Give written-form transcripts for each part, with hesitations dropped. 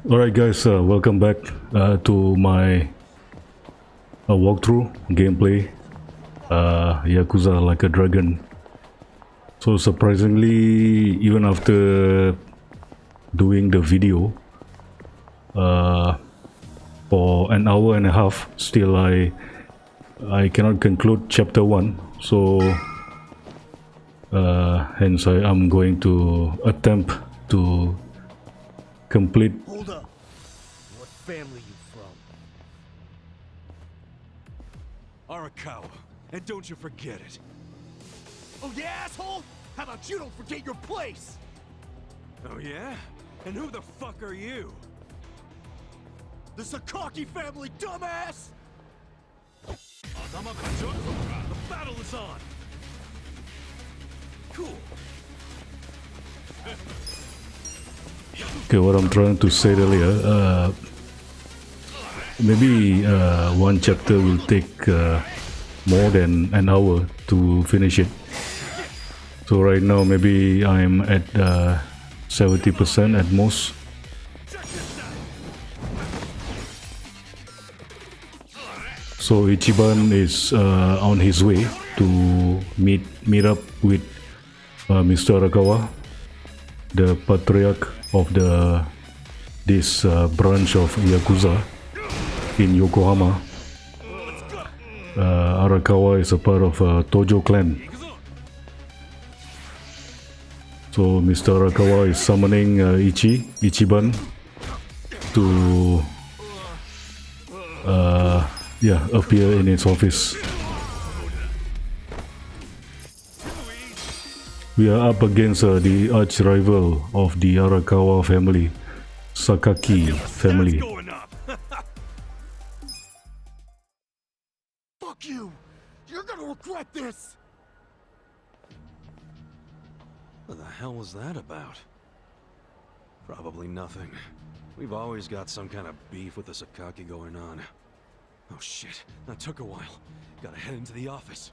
Alright guys, welcome back to my walkthrough gameplay Yakuza Like a Dragon. So surprisingly, even after doing the video for an hour and a half, still I cannot conclude chapter 1. So hence I'm going to attempt to complete. Hold up. What family you from? Arakawa. And don't you forget it. Oh yeah, asshole? How about you don't forget your place? Oh yeah? And who the fuck are you? The Sakaki family, dumbass! The battle is on! Cool. Okay, what I'm trying to say earlier, maybe one chapter will take more than an hour to finish it. So right now maybe I'm at 70% at most. So Ichiban is on his way to meet up with Mr. Arakawa, the patriarch of this branch of Yakuza in Yokohama. Arakawa is a part of Tojo clan. So Mr. Arakawa is summoning Ichiban to appear in its office. We are up against the arch rival of the Arakawa family, Sakaki family. Fuck you! You're gonna regret this! What the hell was that about? Probably nothing. We've always got some kind of beef with the Sakaki going on. Oh shit, that took a while. Gotta head into the office.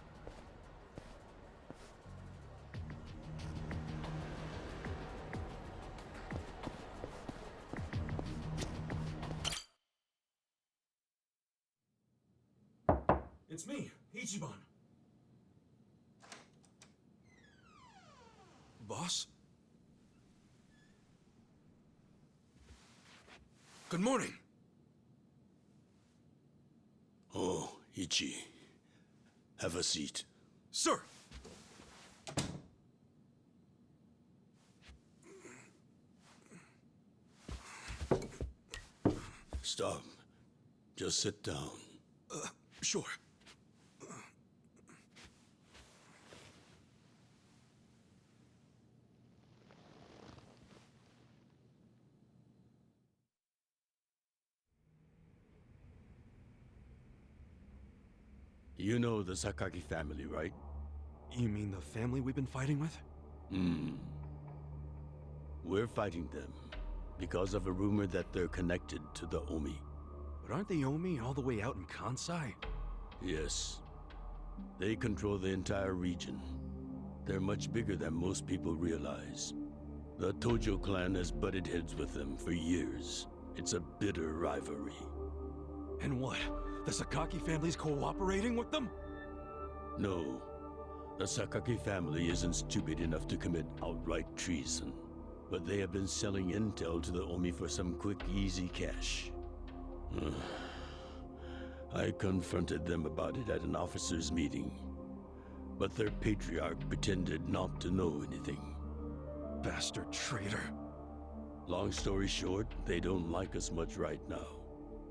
It's me, Ichiban. Boss? Good morning. Oh, Ichi. Have a seat. Sir! Stop. Just sit down. Sure. You know the Sakaki family, right? You mean the family we've been fighting with? We're fighting them because of a rumor that they're connected to the Omi. But aren't the Omi all the way out in Kansai? Yes. They control the entire region. They're much bigger than most people realize. The Tojo clan has butted heads with them for years. It's a bitter rivalry. And what? The Sakaki family's cooperating with them? No. The Sakaki family isn't stupid enough to commit outright treason. But they have been selling intel to the Omi for some quick, easy cash. I confronted them about it at an officers' meeting. But their patriarch pretended not to know anything. Bastard traitor. Long story short, they don't like us much right now.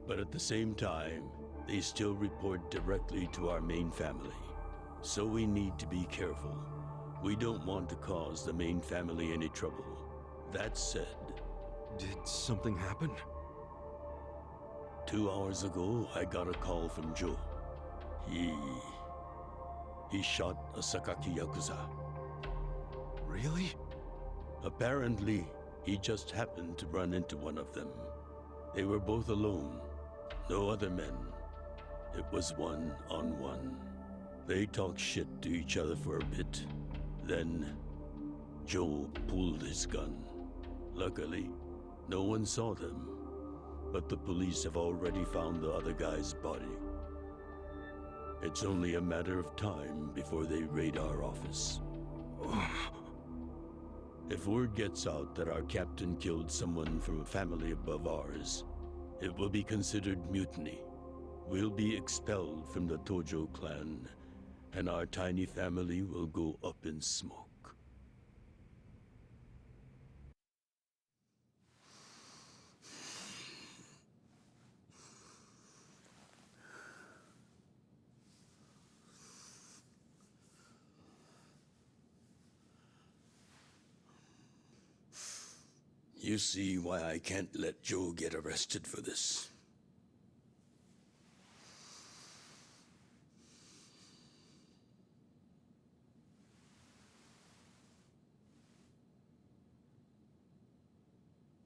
But at the same time, they still report directly to our main family. So we need to be careful. We don't want to cause the main family any trouble. That said... Did something happen? 2 hours ago, I got a call from Joe. He shot a Sakaki Yakuza. Really? Apparently, he just happened to run into one of them. They were both alone. No other men. It was one-on-one. They talked shit to each other for a bit. Then, Joe pulled his gun. Luckily, no one saw them. but the police have already found the other guy's body. It's only a matter of time before they raid our office. If word gets out that our captain killed someone from a family above ours, it will be considered mutiny. We'll be expelled from the Tojo clan, and our tiny family will go up in smoke. You see why I can't let Joe get arrested for this.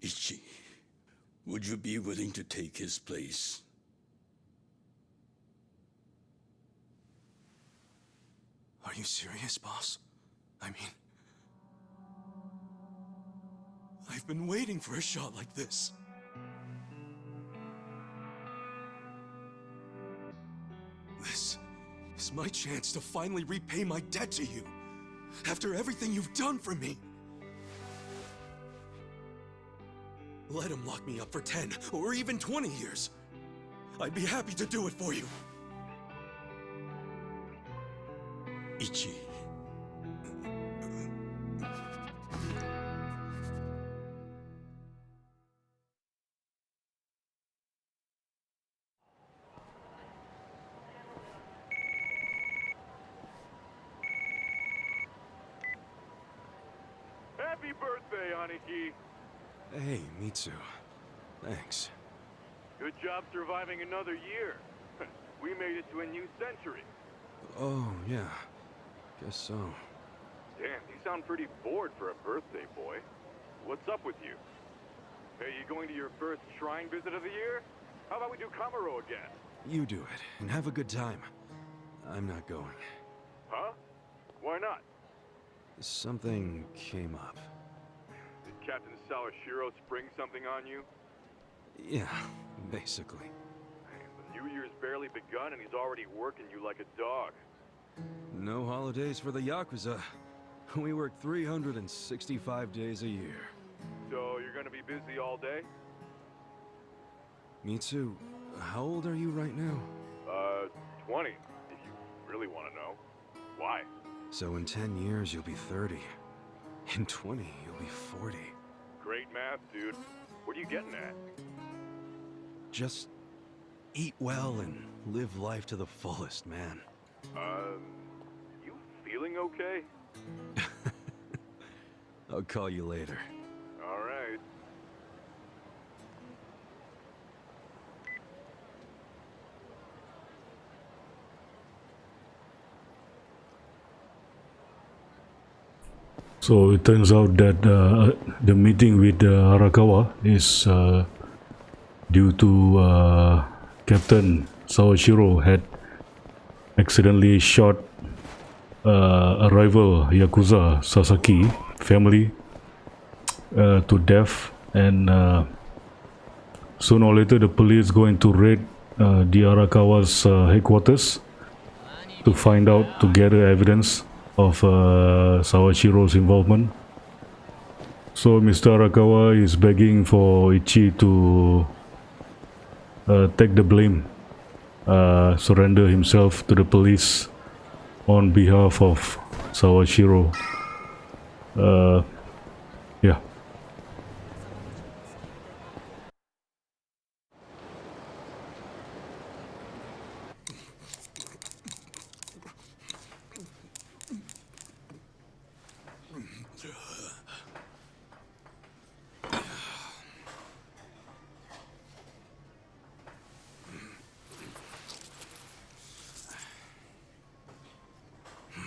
Ichi, would you be willing to take his place? Are you serious, boss? I mean, I've been waiting for a shot like this. This is my chance to finally repay my debt to you, after everything you've done for me. Let him lock me up for 10 or even 20 years. I'd be happy to do it for you. Ichi. Happy birthday, Aniki! Hey, Mitsu. Thanks. Good job surviving another year. We made it to a new century. Oh, yeah. Guess so. Damn, you sound pretty bored for a birthday, boy. What's up with you? Hey, you going to your first shrine visit of the year? How about we do Kamaro again? You do it, and have a good time. I'm not going. Huh? Why not? Something came up. Did Captain Sawashiro spring something on you? Yeah, basically. Man, the New Year's barely begun and he's already working you like a dog. No holidays for the Yakuza. We work 365 days a year. So you're gonna be busy all day? Mitsu, how old are you right now? 20, if you really want to know. Why? So in 10 years, you'll be 30. In 20, you'll be 40. Great math, dude. What are you getting at? Just eat well and live life to the fullest, man. You feeling okay? I'll call you later. All right. So it turns out that the meeting with Arakawa is due to Captain Sawashiro had accidentally shot a rival Yakuza Sasaki family to death, and sooner or later the police going to raid the Arakawa's headquarters to find out, to gather evidence of Sawashiro's involvement. So Mr. Arakawa is begging for Ichi to take the blame, surrender himself to the police on behalf of Sawashiro. Yeah.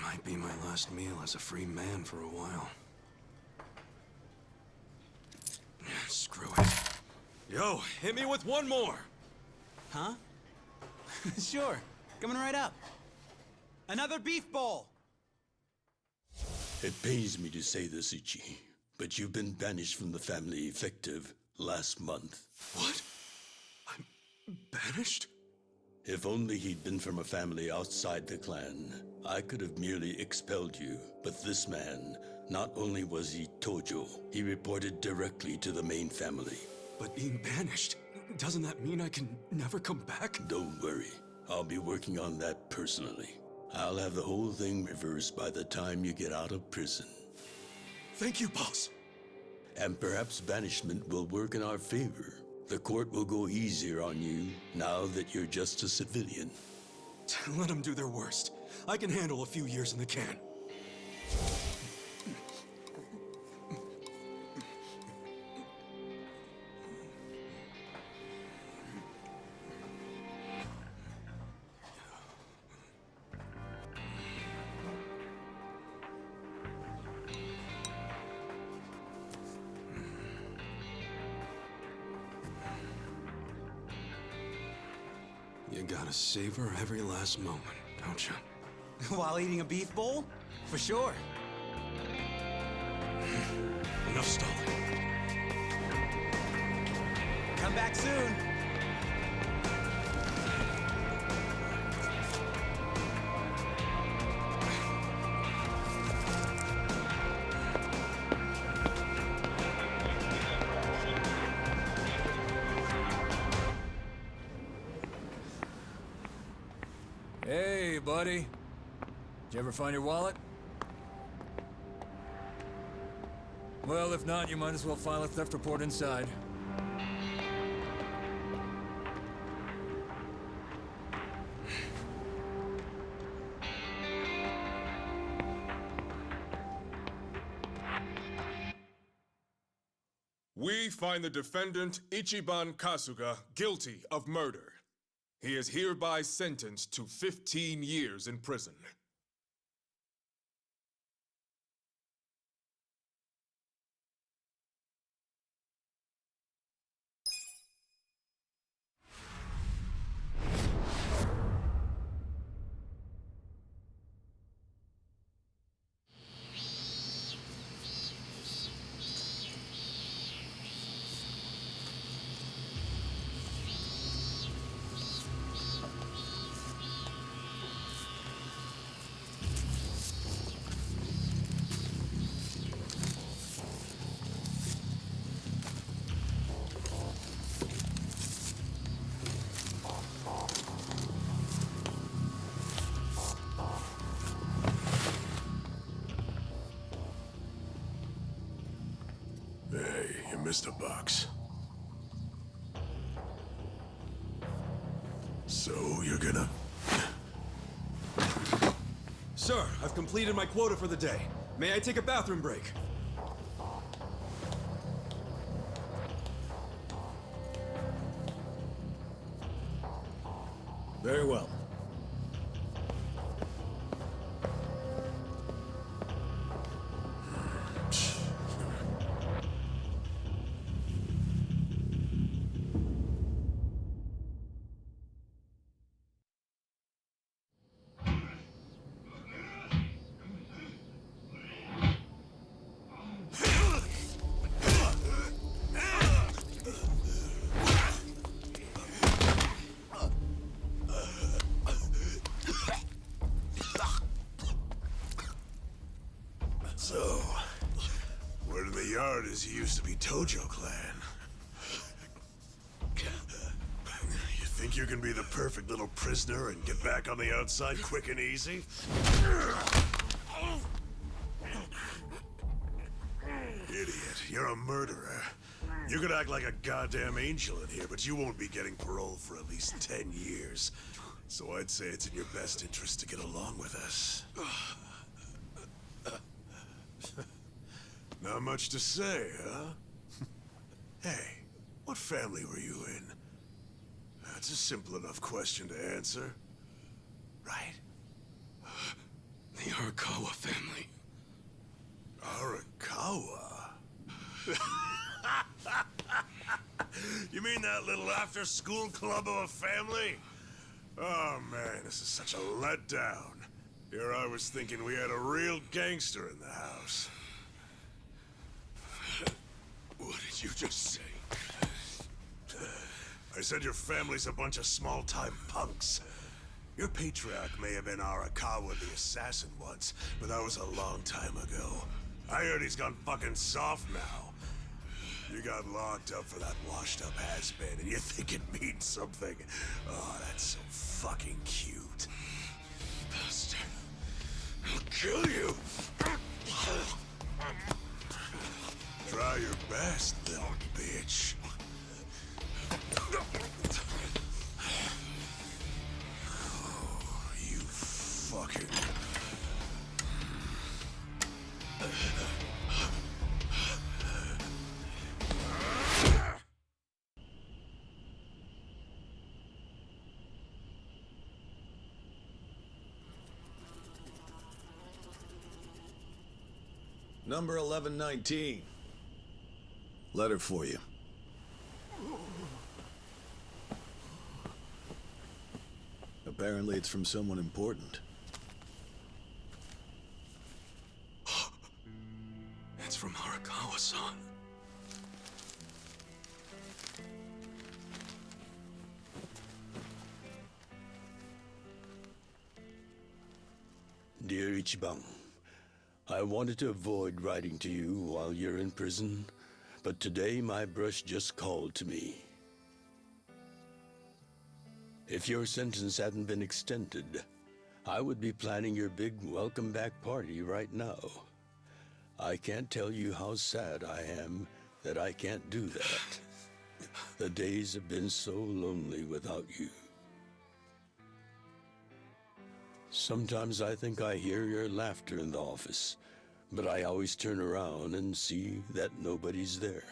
Might be my last meal as a free man for a while. Screw it. Yo, hit me with one more! Huh? Sure. Coming right up. Another beef bowl! It pains me to say this, Ichi, but you've been banished from the family effective last month. What? Banished? If only he'd been from a family outside the clan, I could have merely expelled you. But this man, not only was he Tojo, he reported directly to the main family. But being banished, doesn't that mean I can never come back? Don't worry, I'll be working on that personally. I'll have the whole thing reversed by the time you get out of prison. Thank you, boss. And perhaps banishment will work in our favor. The court will go easier on you now that you're just a civilian. Let them do their worst. I can handle a few years in the can. You gotta savor every last moment, don't you? While eating a beef bowl? For sure. Enough stalling. Come back soon. Hey, buddy. Did you ever find your wallet? Well, if not, you might as well file a theft report inside. We find the defendant, Ichiban Kasuga, guilty of murder. He is hereby sentenced to 15 years in prison. Hey, you missed a box. So you're gonna... Sir, I've completed my quota for the day. May I take a bathroom break? Very well. So, word in the yard is you used to be Tojo Clan. You think you can be the perfect little prisoner and get back on the outside quick and easy? Idiot, you're a murderer. You could act like a goddamn angel in here, but you won't be getting parole for at least 10 years. So I'd say it's in your best interest to get along with us. Not much to say, huh? Hey, what family were you in? That's a simple enough question to answer. Right? The Arakawa family. Arakawa? You mean that little after-school club of a family? Oh man, this is such a letdown. Here I was thinking we had a real gangster in the house. What did you just say? I They said your family's a bunch of small-time punks. Your patriarch may have been Arakawa the assassin once, but that was a long time ago. I heard he's gone fucking soft now. You got locked up for that washed-up has-been, and you think it means something. Oh, that's so fucking cute. Bastard. I'll kill you! Try your best, little bitch. Oh, you fucking... Number 1119. Letter for you. Apparently it's from someone important. It's from Arakawa-san. Dear Ichiban, I wanted to avoid writing to you while you're in prison, but today my brush just called to me. If your sentence hadn't been extended, I would be planning your big welcome back party right now. I can't tell you how sad I am that I can't do that. The days have been so lonely without you. Sometimes I think I hear your laughter in the office, but I always turn around and see that nobody's there.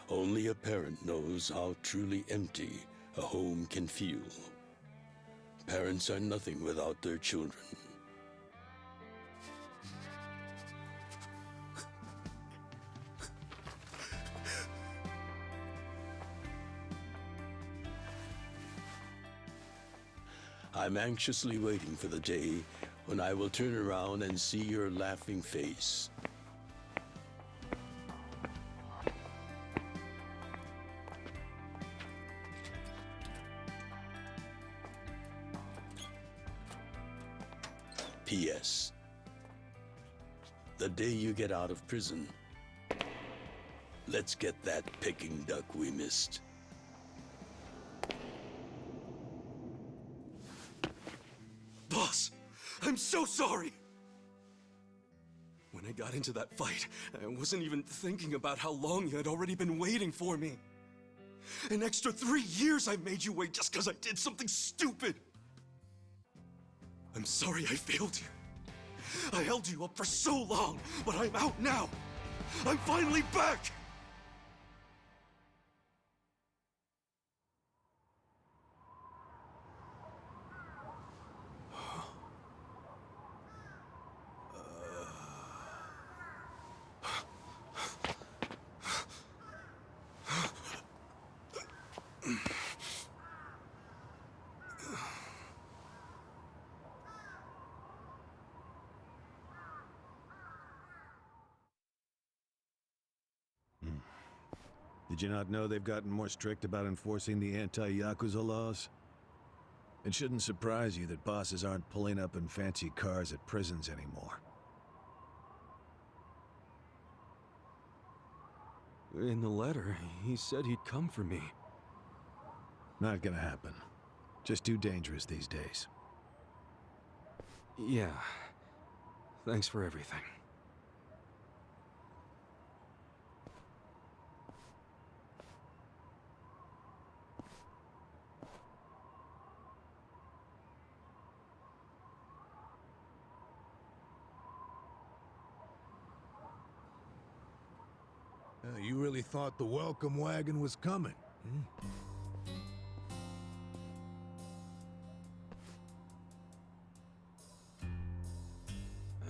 Only a parent knows how truly empty a home can feel. Parents are nothing without their children. I'm anxiously waiting for the day when I will turn around and see your laughing face. P.S. The day you get out of prison, let's get that Peking duck we missed. Boss, I'm so sorry! When I got into that fight, I wasn't even thinking about how long you had already been waiting for me. An extra 3 years I made you wait just because I did something stupid! I'm sorry I failed you. I held you up for so long, but I'm out now! I'm finally back! Did you not know they've gotten more strict about enforcing the anti-Yakuza laws? It shouldn't surprise you that bosses aren't pulling up in fancy cars at prisons anymore. In the letter, he said he'd come for me. Not gonna happen. Just too dangerous these days. Yeah. Thanks for everything. You really thought the welcome wagon was coming, hmm?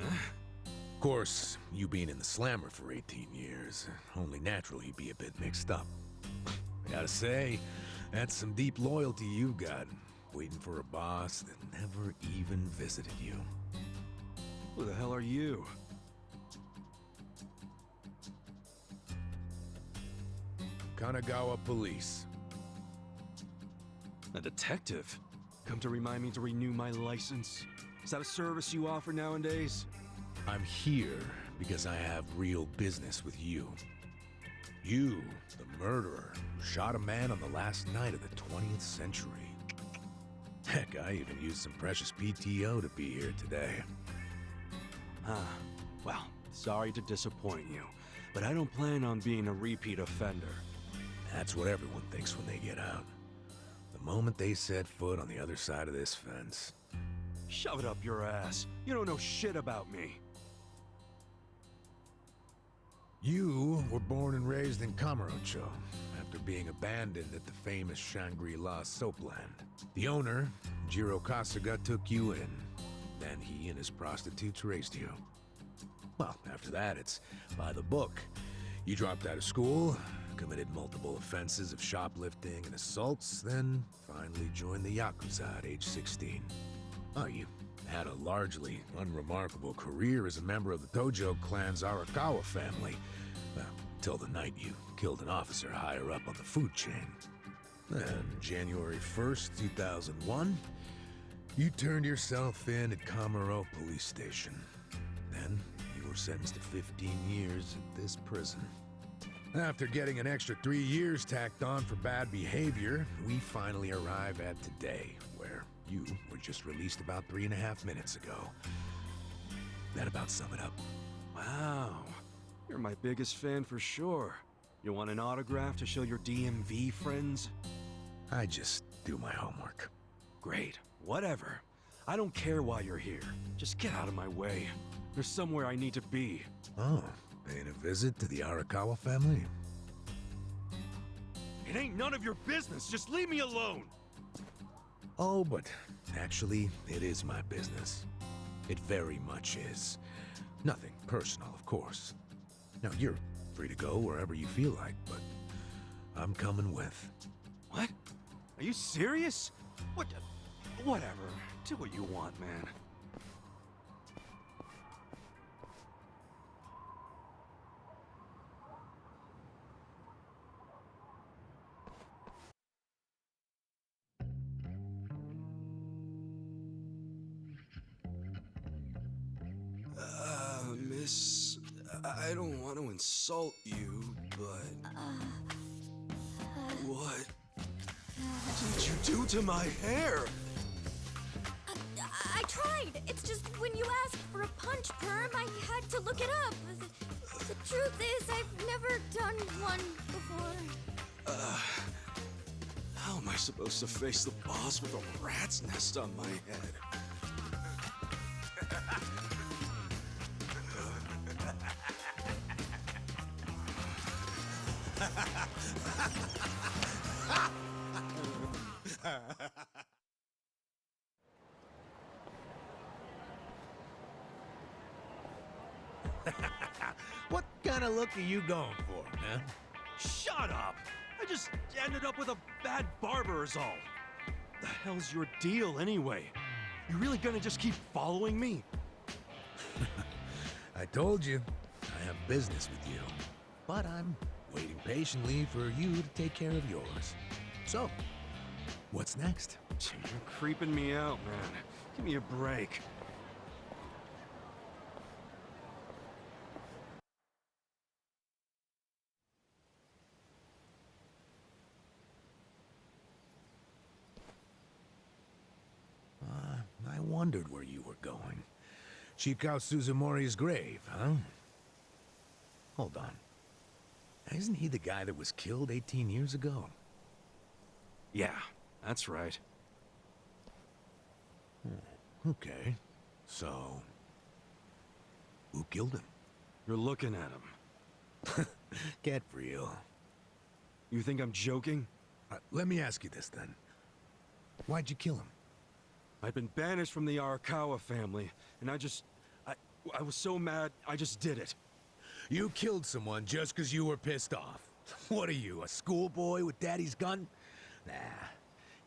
Of course, you being in the slammer for 18 years, only natural you'd be a bit mixed up. I gotta say, that's some deep loyalty you got, waiting for a boss that never even visited you. Who the hell are you? Kanagawa Police. A detective? Come to remind me to renew my license? Is that a service you offer nowadays? I'm here because I have real business with you. You, the murderer, who shot a man on the last night of the 20th century. Heck, I even used some precious PTO to be here today. Well, sorry to disappoint you, but I don't plan on being a repeat offender. That's what everyone thinks when they get out. The moment they set foot on the other side of this fence. Shove it up your ass. You don't know shit about me. You were born and raised in Kamurocho, after being abandoned at the famous Shangri-La soapland. The owner, Jiro Kasuga, took you in. Then he and his prostitutes raised you. Well, after that, it's by the book. You dropped out of school, committed multiple offenses of shoplifting and assaults, then finally joined the Yakuza at age 16. Oh, you had a largely unremarkable career as a member of the Tojo clan's Arakawa family. Well, till the night you killed an officer higher up on the food chain. Then, January 1st, 2001, you turned yourself in at Kamuro Police Station. Then, you were sentenced to 15 years at this prison. After getting an extra 3 years tacked on for bad behavior, we finally arrive at today, where you were just released about 3.5 minutes ago. That about sum it up. Wow. You're my biggest fan for sure. You want an autograph to show your DMV friends? I just do my homework. Great. Whatever. I don't care why you're here. Just get out of my way. There's somewhere I need to be. Oh, paying a visit to the Arakawa family? It ain't none of your business. Just leave me alone. Oh, but actually, it is my business. It very much is. Nothing personal, of course. Now, you're free to go wherever you feel like, but I'm coming with. What? Are you serious? What? Whatever. Do what you want, man. Miss, I don't want to insult you, but... What did you do to my hair? I tried. It's just when you asked for a punch perm, I had to look it up. The truth is, I've never done one before. How am I supposed to face the boss with a rat's nest on my head? What kind of look are you going for, man? Shut up! I just ended up with a bad barber is all. The hell's your deal anyway? You really gonna just keep following me? I told you, I have business with you. But I'm waiting patiently for you to take care of yours. So, what's next? You're creeping me out, man. Give me a break. I wondered where you were going. Chikao Suzumori's grave, huh? Hold on. Isn't he the guy that was killed 18 years ago? Yeah, that's right. Okay. So, who killed him? You're looking at him. Get real. You think I'm joking? Let me ask you this then. Why'd you kill him? I'd been banished from the Arakawa family, and I was so mad, I just did it. You killed someone just because you were pissed off. What are you, a schoolboy with daddy's gun? Nah,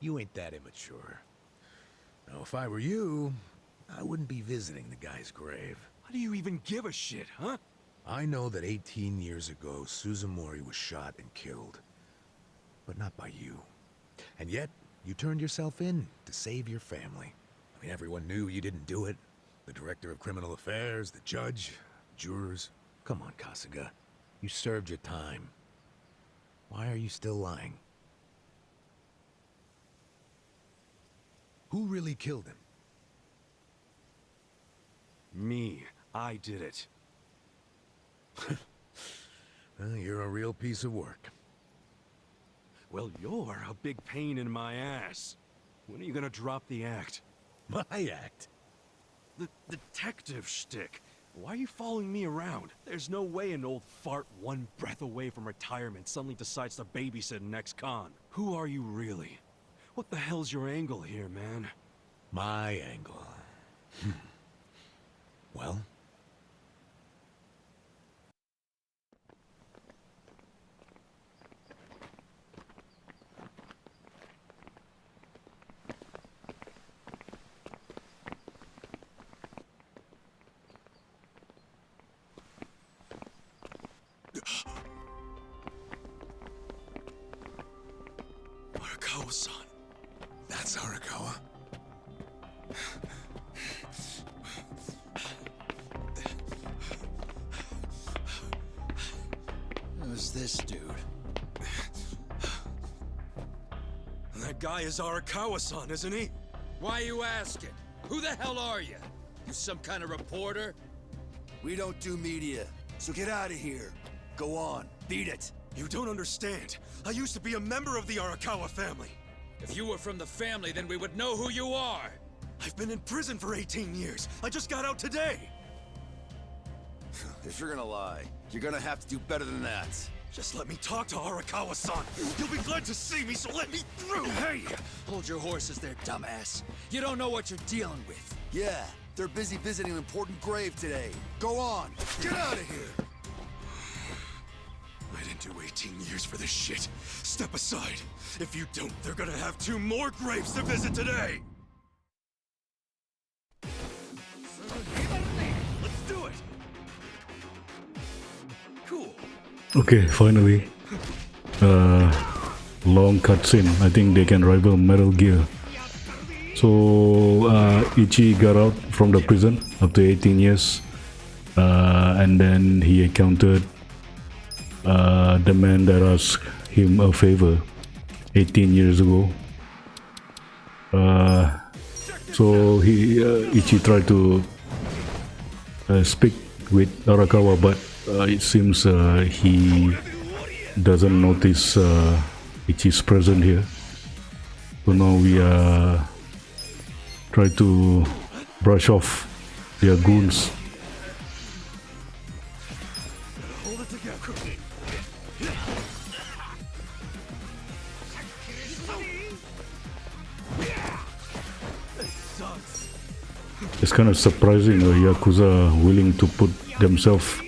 you ain't that immature. Now, if I were you, I wouldn't be visiting the guy's grave. How do you even give a shit, huh? I know that 18 years ago, Suzumori was shot and killed. But not by you. And yet, You turned yourself in to save your family. I mean, everyone knew you didn't do it. The director of criminal affairs, the judge, jurors. Come on, Kasuga. You served your time. Why are you still lying? Who really killed him? Me. I did it. Well, you're a real piece of work. Well, you're a big pain in my ass. When are you gonna drop the act? My act? The detective shtick. Why are you following me around? There's no way an old fart one breath away from retirement suddenly decides to babysit an ex-con. Who are you really? What the hell's your angle here, man? My angle. Well? Arakawa-san. That's Arakawa. Who's this dude? That guy is Arakawa-san, isn't he? Why you asking? Who the hell are you? You some kind of reporter? We don't do media, so get out of here. Go on, beat it. You don't understand. I used to be a member of the Arakawa family. If you were from the family, then we would know who you are. I've been in prison for 18 years. I just got out today. If you're gonna lie, you're gonna have to do better than that. Just let me talk to Arakawa-san. You'll be glad to see me, so let me through. Hey! Hold your horses there, dumbass. You don't know what you're dealing with. Yeah, they're busy visiting an important grave today. Go on, get out of here! I didn't do 18 years for this shit. Step aside. If you don't, they're gonna have 2 more graves to visit today. Let's do it. Cool. Okay, finally. Long cutscene. I think they can rival Metal Gear. So Ichi got out from the prison after 18 years, and then he encountered the man that asked him a favor 18 years ago. So Ichi tried to speak with Arakawa, but it seems he doesn't notice Ichi's presence here. So now we try to brush off their goons. Hold it together. This sucks. It's kind of surprising Yakuza willing to put themselves,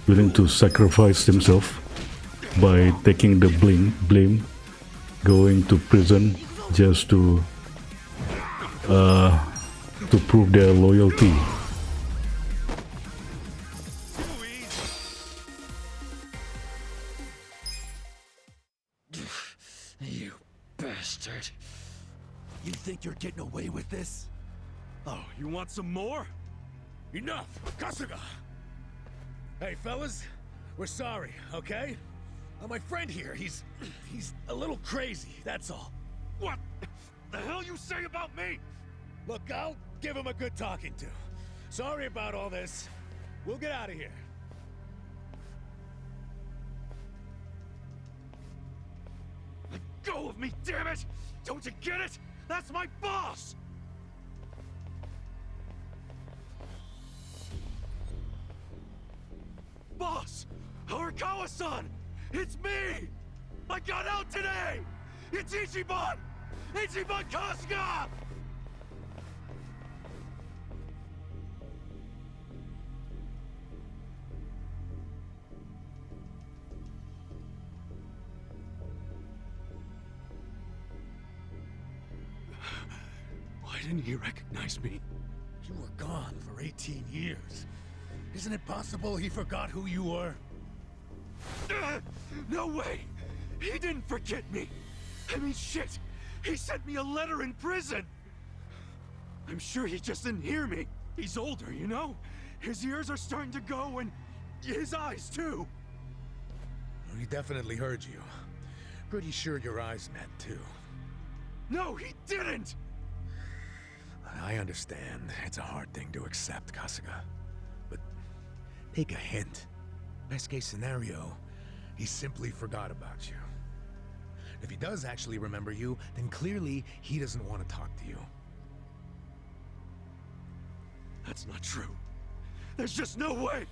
willing to sacrifice themselves by taking the blame, going to prison just to prove their loyalty. You bastard. You think you're getting away with this? Oh, you want some more? Enough! Kasuga! Hey, fellas, we're sorry, okay? My friend here, he's a little crazy, that's all. What the hell you say about me? Look, I'll give him a good talking to. Sorry about all this. We'll get out of here. Let go of me, damn it! Don't you get it? That's my boss! Boss! Arakawa-san! It's me! I got out today! It's Ichiban! Ichiban Kasuga! Why didn't he recognize me? You were gone for 18 years. Isn't it possible he forgot who you were? No way! He didn't forget me! I mean, shit! He sent me a letter in prison! I'm sure he just didn't hear me. He's older, you know? His ears are starting to go, and his eyes, too. He definitely heard you. Pretty sure your eyes met, too. No, he didn't! I understand. It's a hard thing to accept, Kasuga. But take a hint. Best case scenario, he simply forgot about you. If he does actually remember you, then clearly he doesn't want to talk to you. That's not true. There's just no way!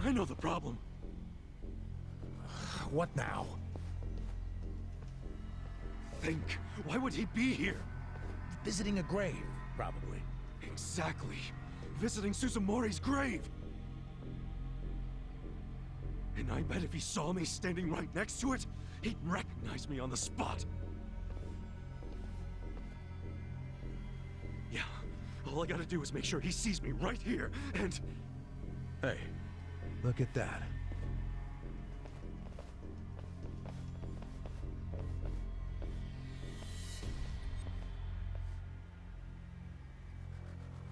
I know the problem. What now? Think. Why would he be here? Visiting a grave, probably. Exactly. Visiting Suzumori's grave. And I bet if he saw me standing right next to it, he'd recognize me on the spot. Yeah, all I gotta do is make sure he sees me right here, and... Hey, look at that.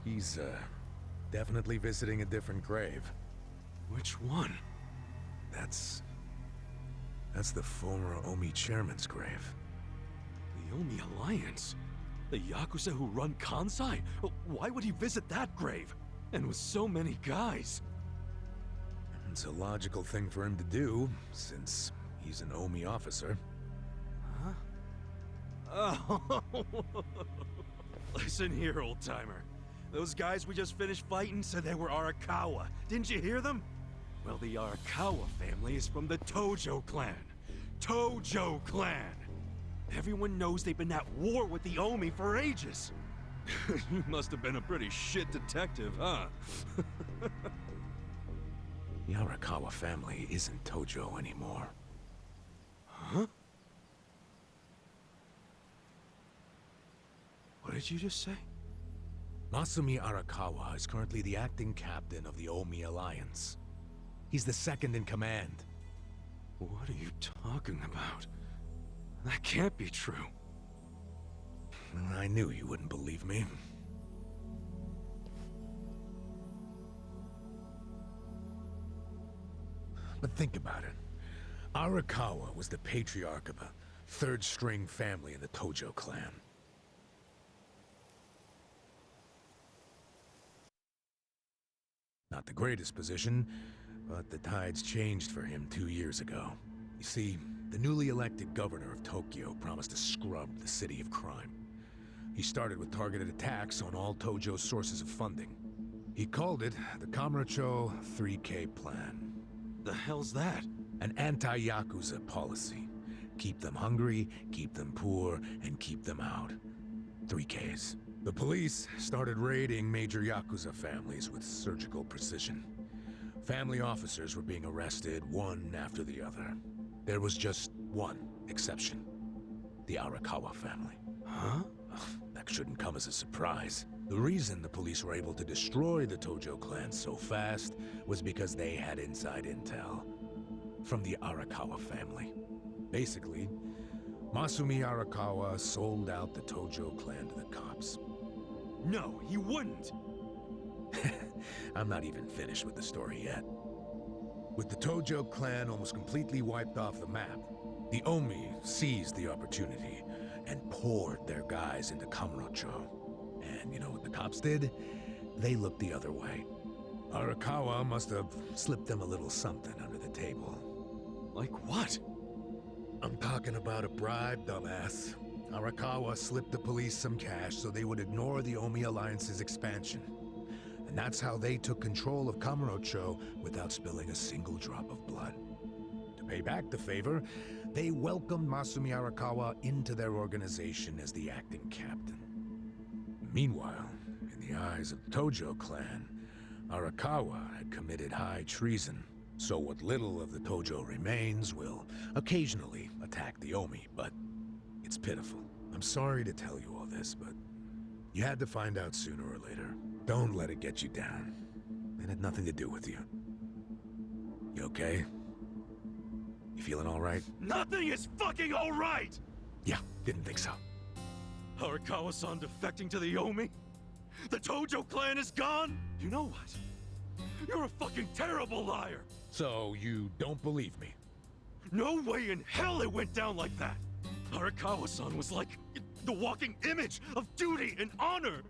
He's, definitely visiting a different grave. Which one? That's the former Omi chairman's grave. The Omi Alliance? The Yakuza who run Kansai? Why would he visit that grave? And with so many guys? It's a logical thing for him to do, since he's an Omi officer. Huh? Oh. Listen here, old-timer. Those guys we just finished fighting said they were Arakawa. Didn't you hear them? Well, the Arakawa family is from the Tojo clan. Tojo clan! Everyone knows they've been at war with the Omi for ages. You must have been a pretty shit detective, huh? The Arakawa family isn't Tojo anymore. Huh? What did you just say? Masumi Arakawa is currently the acting captain of the Omi Alliance. He's the second in command. What are you talking about? That can't be true. I knew you wouldn't believe me. But think about it. Arakawa was the patriarch of a third-string family in the Tojo clan. Not the greatest position, but the tides changed for him 2 years ago. You see, the newly elected governor of Tokyo promised to scrub the city of crime. He started with targeted attacks on all Tojo's sources of funding. He called it the Kamurocho 3K Plan. The hell's that? An anti-Yakuza policy. Keep them hungry, keep them poor, and keep them out. 3Ks. The police started raiding major Yakuza families with surgical precision. Family officers were being arrested one after the other. There was just one exception. The Arakawa family. Huh? That shouldn't come as a surprise. The reason the police were able to destroy the Tojo clan so fast was because they had inside intel from the Arakawa family. Basically, Masumi Arakawa sold out the Tojo clan to the cops. No, he wouldn't! I'm not even finished with the story yet. With the Tojo clan almost completely wiped off the map, the Omi seized the opportunity and poured their guys into Kamurocho. And you know what the cops did? They looked the other way. Arakawa must have slipped them a little something under the table. Like what? I'm talking about a bribe, dumbass. Arakawa slipped the police some cash so they would ignore the Omi Alliance's expansion. And that's how they took control of Kamurocho without spilling a single drop of blood. To pay back the favor, they welcomed Masumi Arakawa into their organization as the acting captain. Meanwhile, in the eyes of the Tojo clan, Arakawa had committed high treason. So what little of the Tojo remains will occasionally attack the Omi, but it's pitiful. I'm sorry to tell you all this, but you had to find out sooner or later. Don't let it get you down. It had nothing to do with you. You okay? You feeling all right? Nothing is fucking alright! Yeah, didn't think so. Arakawa-san defecting to the Omi? The Tojo clan is gone? You know what? You're a fucking terrible liar! So, you don't believe me? No way in hell it went down like that! Arakawa-san was like the walking image of duty and honor!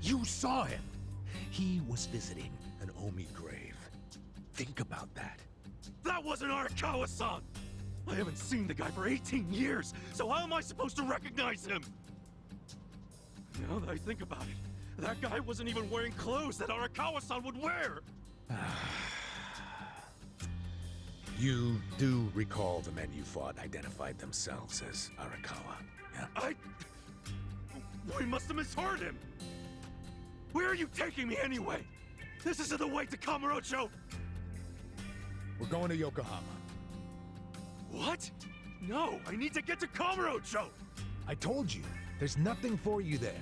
You saw him! He was visiting an Omi grave. Think about that. That wasn't Arakawa-san! I haven't seen the guy for 18 years, so how am I supposed to recognize him? Now that I think about it, that guy wasn't even wearing clothes that Arakawa-san would wear! You do recall the men you fought identified themselves as Arakawa, yeah? We must have misheard him! Where are you taking me anyway? This isn't the way to Kamurocho! We're going to Yokohama. What? No, I need to get to Kamurocho! I told you, there's nothing for you there.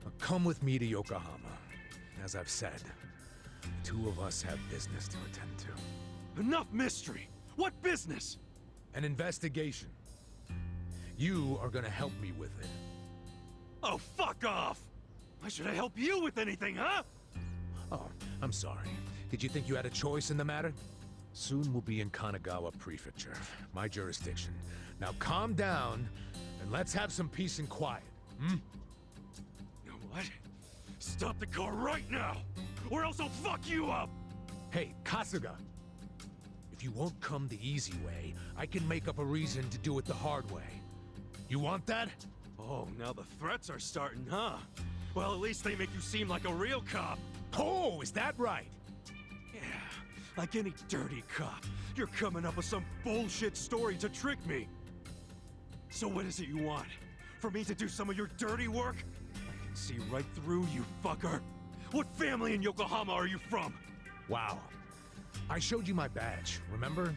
Now come with me to Yokohama. As I've said, the two of us have business to attend to. Enough mystery! What business? An investigation. You are gonna help me with it. Oh, fuck off! Why should I help you with anything, huh? Oh, I'm sorry. Did you think you had a choice in the matter? Soon we'll be in Kanagawa Prefecture, my jurisdiction. Now calm down, and let's have some peace and quiet, hmm? You know what? Stop the car right now, or else I'll fuck you up! Hey, Kasuga! If you won't come the easy way, I can make up a reason to do it the hard way. You want that? Oh, now the threats are starting, huh? Well, at least they make you seem like a real cop. Oh, is that right? Yeah, like any dirty cop, you're coming up with some bullshit story to trick me. So what is it you want? For me to do some of your dirty work? I can see right through you, fucker. What family in Yokohama are you from? Wow. I showed you my badge, remember?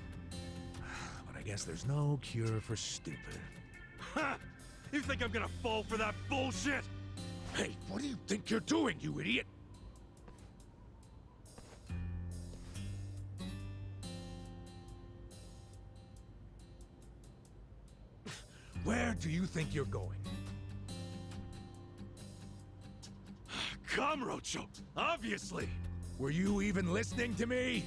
But I guess there's no cure for stupid. Ha! You think I'm gonna fall for that bullshit? Hey, what do you think you're doing, you idiot? Where do you think you're going? Kamurocho, obviously! Were you even listening to me?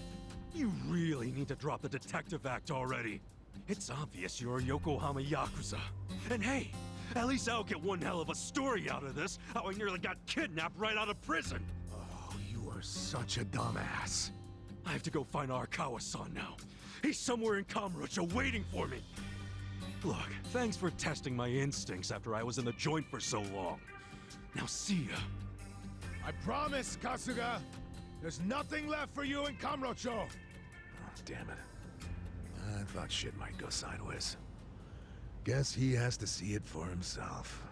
You really need to drop the detective act already. It's obvious you're a Yokohama Yakuza. And hey, at least I'll get one hell of a story out of this, how I nearly got kidnapped right out of prison. Oh, you are such a dumbass. I have to go find Arakawa-san now. He's somewhere in Kamurocho waiting for me. Look, thanks for testing my instincts after I was in the joint for so long. Now see ya. I promise, Kasuga! There's nothing left for you in Kamurocho! Oh, damn it. I thought shit might go sideways. Guess he has to see it for himself.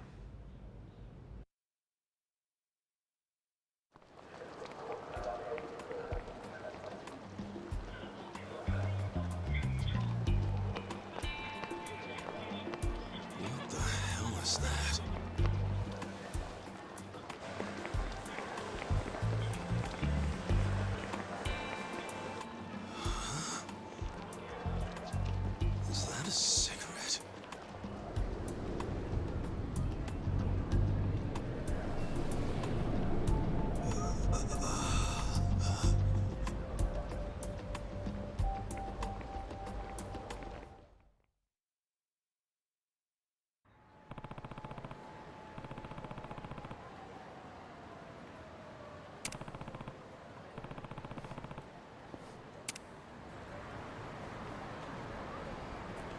What the hell is that? Is that a cigarette?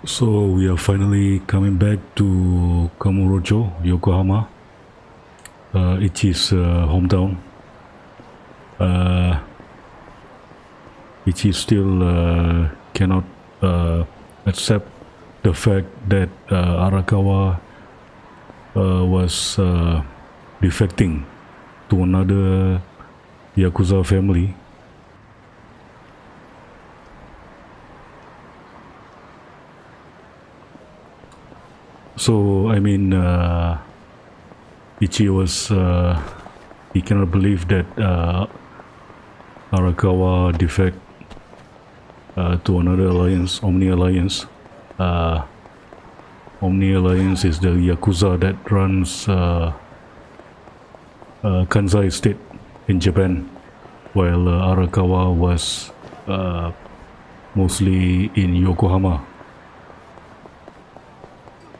So we are finally coming back to Kamurocho, Yokohama, Ichi's hometown. Ichi still cannot accept the fact that Arakawa was defecting to another Yakuza family. So I mean, Ichi was he cannot believe that Arakawa defect to another alliance, Omni Alliance. Omni Alliance is the Yakuza that runs Kansai State in Japan, while Arakawa was mostly in Yokohama.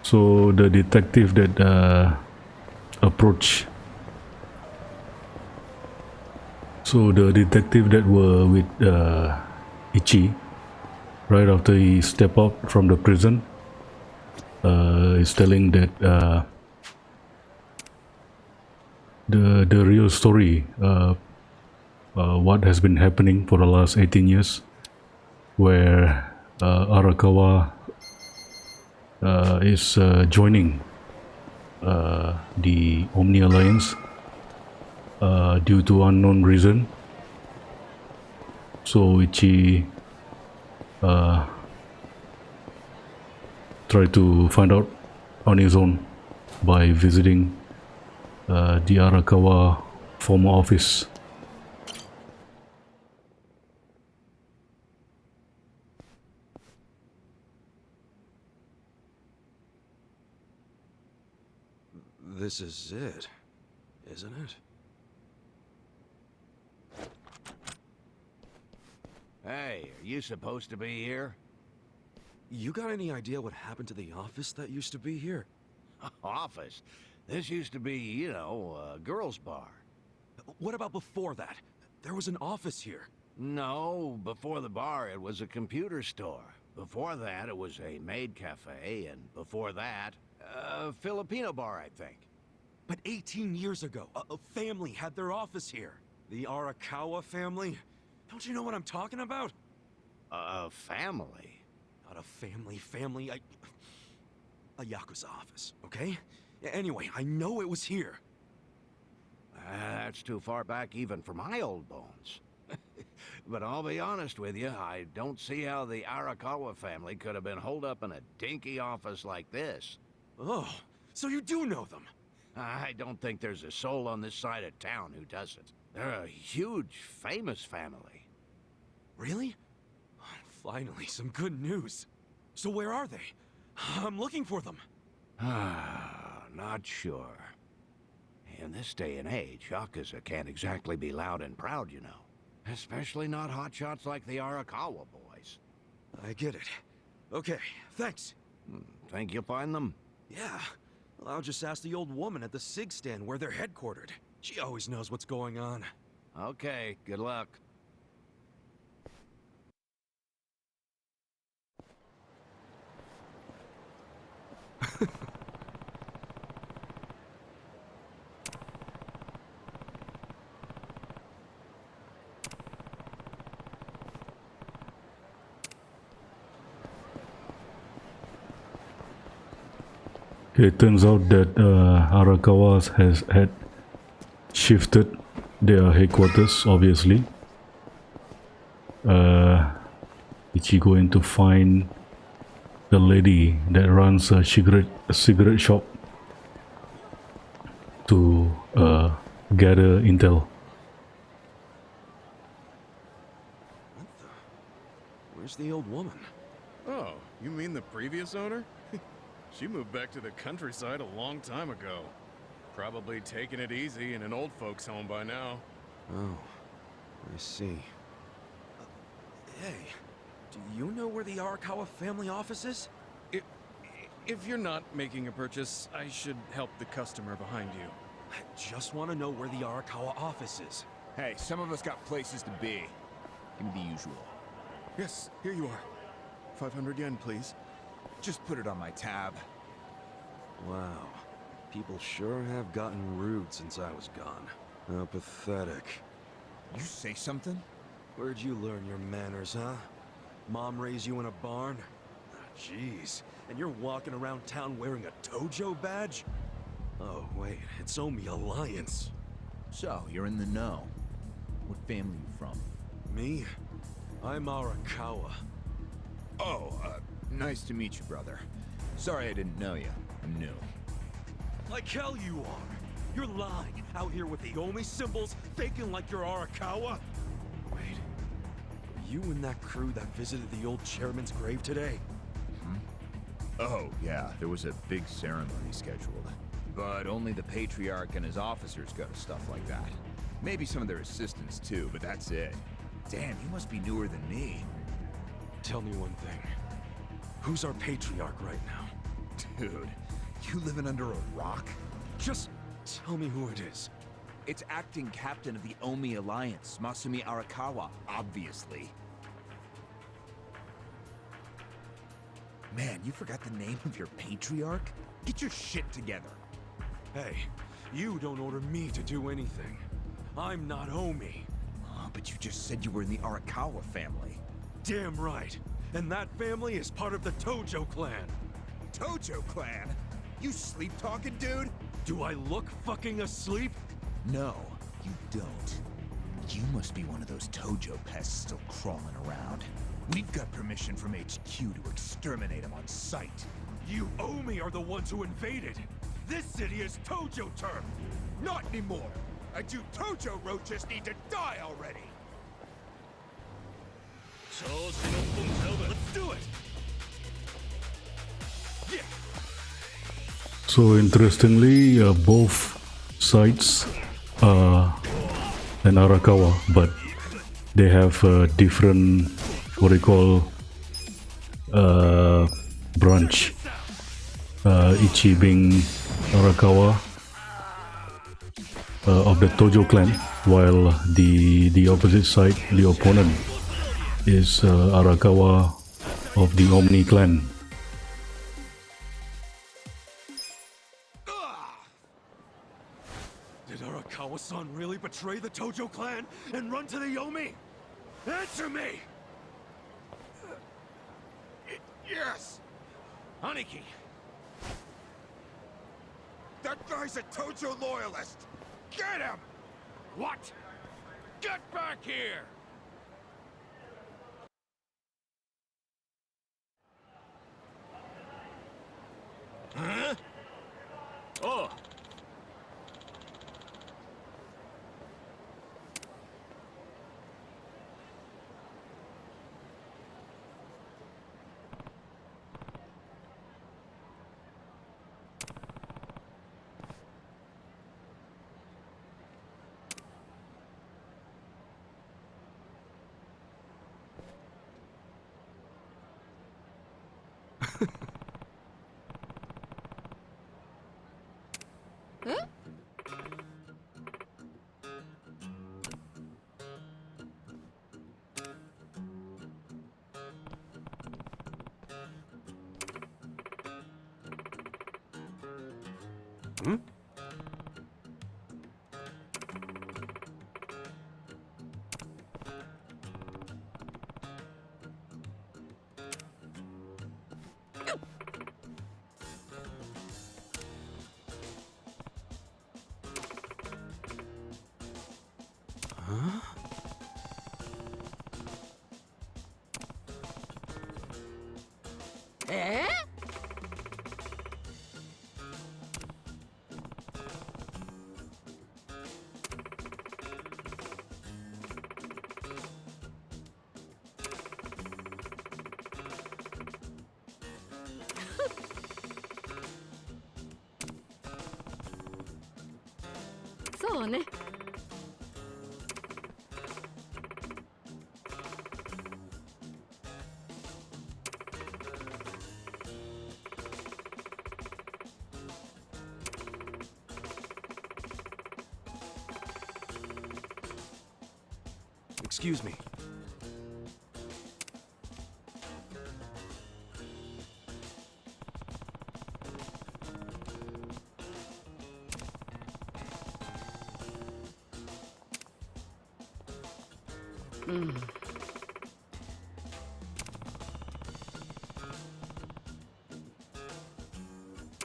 So the detective that approached, so the detective that were with Ichi right after he stepped out from the prison is telling that the real story, what has been happening for the last 18 years, where Arakawa is joining the Omni Alliance due to unknown reason. So Ichi tried to find out on his own by visiting the Arakawa former office. This is it, isn't it? Hey, are you supposed to be here? You got any idea what happened to the office that used to be here? Office? This used to be, you know, a girls' bar. What about before that? There was an office here. No, before the bar it was a computer store. Before that it was a maid cafe, and before that, a Filipino bar, I think. But 18 years ago, a family had their office here. The Arakawa family? Don't you know what I'm talking about? A family? Not a family, a Yakuza office, okay? Anyway, I know it was here. That's too far back even for my old bones. But I'll be honest with you, I don't see how the Arakawa family could have been holed up in a dinky office like this. Oh, so you do know them? I don't think there's a soul on this side of town who doesn't. They're a huge, famous family. Really? Finally, some good news. So where are they? I'm looking for them. Not sure. In this day and age, Yakuza can't exactly be loud and proud, you know. Especially not hotshots like the Arakawa boys. I get it. Okay, thanks. Think you'll find them? Yeah. Well, I'll just ask the old woman at the SIG stand where they're headquartered. She always knows what's going on. Okay, good luck. It turns out that Arakawa had shifted their headquarters, obviously. Ichi going to find the lady that runs a cigarette shop to gather intel. Where's the old woman? Oh, you mean the previous owner? She moved back to the countryside a long time ago. Probably taking it easy in an old folks' home by now. Oh, I see. Hey, do you know where the Arakawa family office is? If you're not making a purchase, I should help the customer behind you. I just want to know where the Arakawa office is. Hey, some of us got places to be. Give me the usual. Yes, here you are. 500 yen, please. Just put it on my tab. Wow. People sure have gotten rude since I was gone. How pathetic. You say something? Where'd you learn your manners, huh? Mom raised you in a barn? Jeez. And you're walking around town wearing a Tojo badge? Oh, wait. It's Omi Alliance. So, you're in the know. What family you from? Me? I'm Arakawa. Oh, nice to meet you, brother. Sorry I didn't know you. I'm new. Like hell you are. You're lying out here with the Omi symbols, faking like you're Arakawa. Wait, you in that crew that visited the old chairman's grave today? Oh, yeah, there was a big ceremony scheduled. But only the Patriarch and his officers go to stuff like that. Maybe some of their assistants too, but that's it. Damn, he must be newer than me. Tell me one thing. Who's our Patriarch right now? Dude, you living under a rock? Just tell me who it is. It's acting captain of the Omi Alliance, Masumi Arakawa, obviously. Man, you forgot the name of your Patriarch? Get your shit together. Hey, you don't order me to do anything. I'm not Omi. Oh, but you just said you were in the Arakawa family. Damn right. And that family is part of the Tojo clan. Tojo clan? You sleep-talking, dude? Do I look fucking asleep? No, you don't. You must be one of those Tojo pests still crawling around. We've got permission from HQ to exterminate them on sight. You Omi are the ones who invaded. This city is Tojo turf. Not anymore. And you Tojo roaches need to die already. Let's do it. Yeah. So interestingly, both sides are an Arakawa, but they have different, what they call, branch. Ichi being Arakawa of the Tojo clan, while the opposite side, the opponent, is Arakawa of the Omni clan. Did Arakawa-san really betray the Tojo clan and run to the Yomi? Answer me! Yes! Aniki! That guy's a Tojo loyalist! Get him! What? Get back here! Huh? Oh! Huh? Hmm? Huh? Eh? So ne. Excuse me.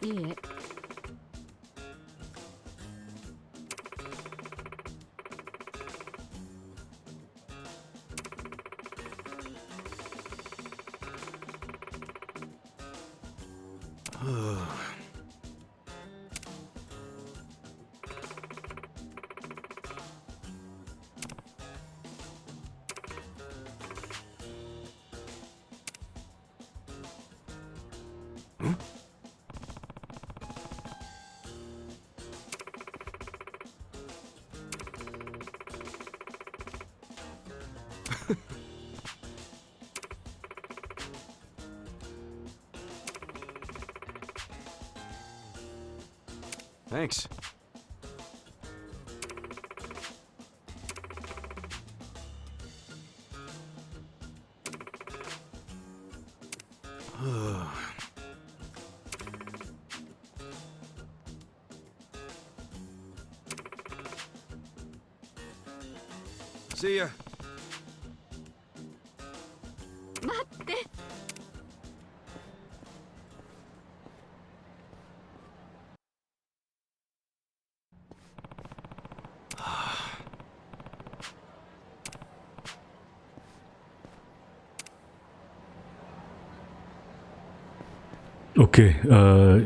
Yeah. Thanks. See ya. 待って。 Okay,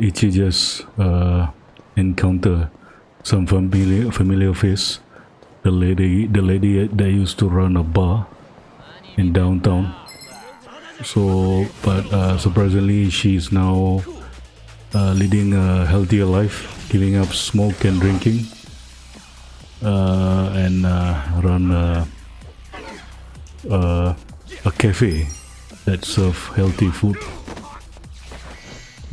Ichi just encounter some familiar face. The lady that used to run a bar in downtown. So, but surprisingly, she's now leading a healthier life, giving up smoke and drinking, and run a cafe that serves healthy food.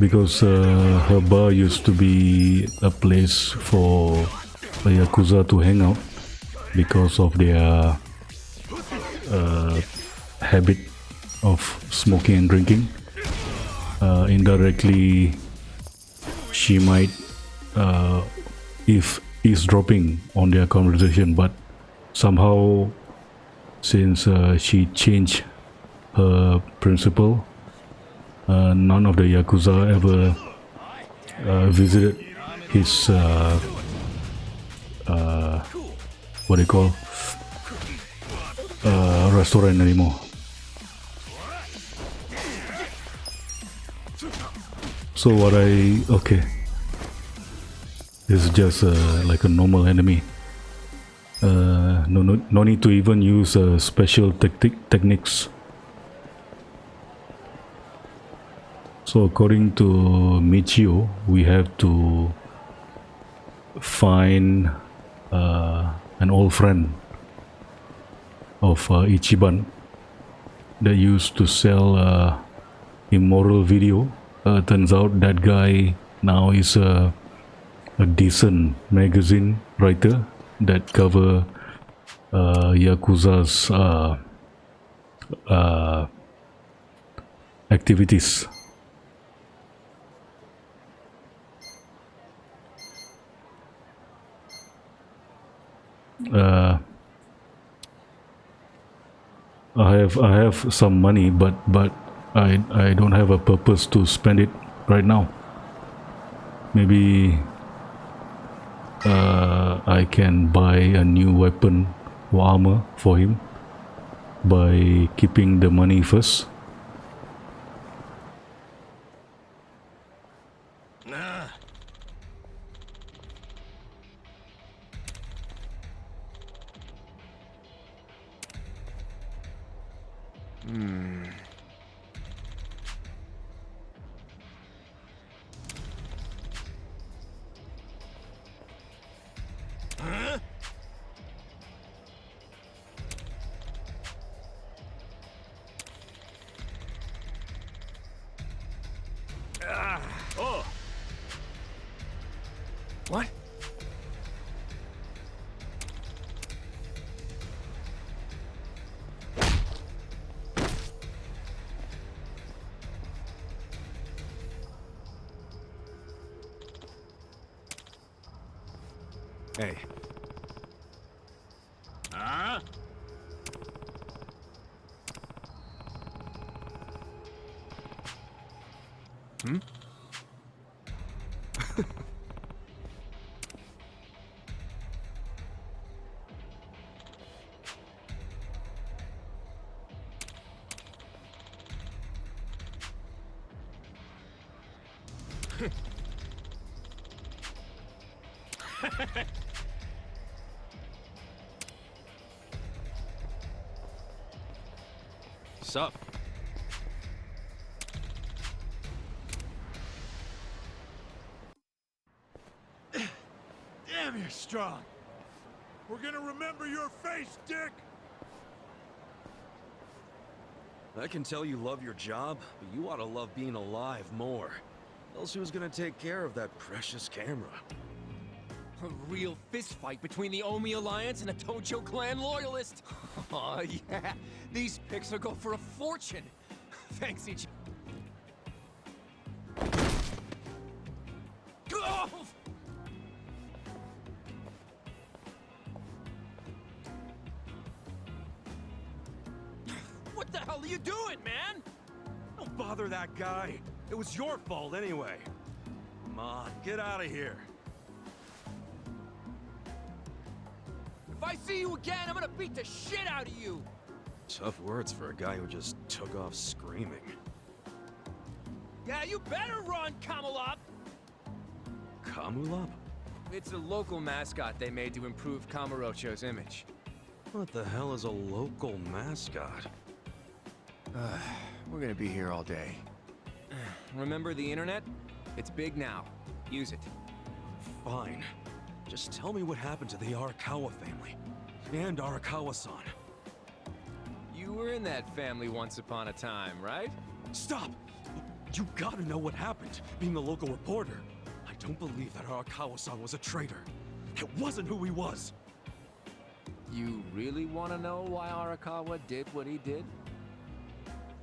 Because her bar used to be a place for the Yakuza to hang out because of their habit of smoking and drinking. Indirectly, she might if eavesdropping on their conversation, but somehow since she changed her principle, none of the Yakuza ever visited his what do you call restaurant anymore. So what okay, this is just like a normal enemy. No need to even use special techniques. So according to Michio, we have to find an old friend of Ichiban that used to sell immoral video. Turns out that guy now is a decent magazine writer that cover Yakuza's activities. I have some money, but I don't have a purpose to spend it right now. Maybe I can buy a new weapon or armor for him by keeping the money first. Oh. What? Hey. Huh? Hmm? Sup? You're strong. We're gonna remember your face, Dick! I can tell you love your job, but you ought to love being alive more. Else who's gonna take care of that precious camera? A real fistfight between the Omi Alliance and a Tojo clan loyalist. Oh yeah, these pics will go for a fortune. Thanks each. Oh! What the hell are you doing, man? Don't bother that guy. It was your fault anyway. Come on, get out of here. If I see you again, I'm gonna beat the shit out of you! Tough words for a guy who just took off screaming. Yeah, you better run, Kamalop! Kamulop? It's a local mascot they made to improve Kamurocho's image. What the hell is a local mascot? We're gonna be here all day. Remember the internet? It's big now. Use it. Fine. Just tell me what happened to the Arakawa family. And Arakawa-san. You were in that family once upon a time, right? Stop! You gotta know what happened, being a local reporter. I don't believe that Arakawa-san was a traitor. It wasn't who he was. You really want to know why Arakawa did what he did?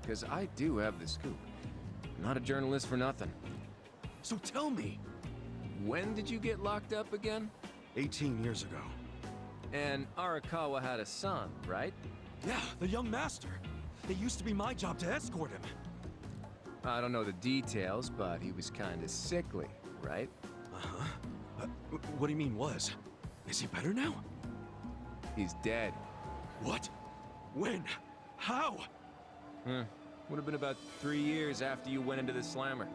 Because I do have the scoop. I'm not a journalist for nothing. So tell me. When did you get locked up again? 18 years ago. And Arakawa had a son, right? Yeah, the young master. It used to be my job to escort him. I don't know the details, but he was kind of sickly, right? Uh-huh. What do you mean was? Is he better now? He's dead. What? When? How? Would have been about 3 years after you went into the slammer.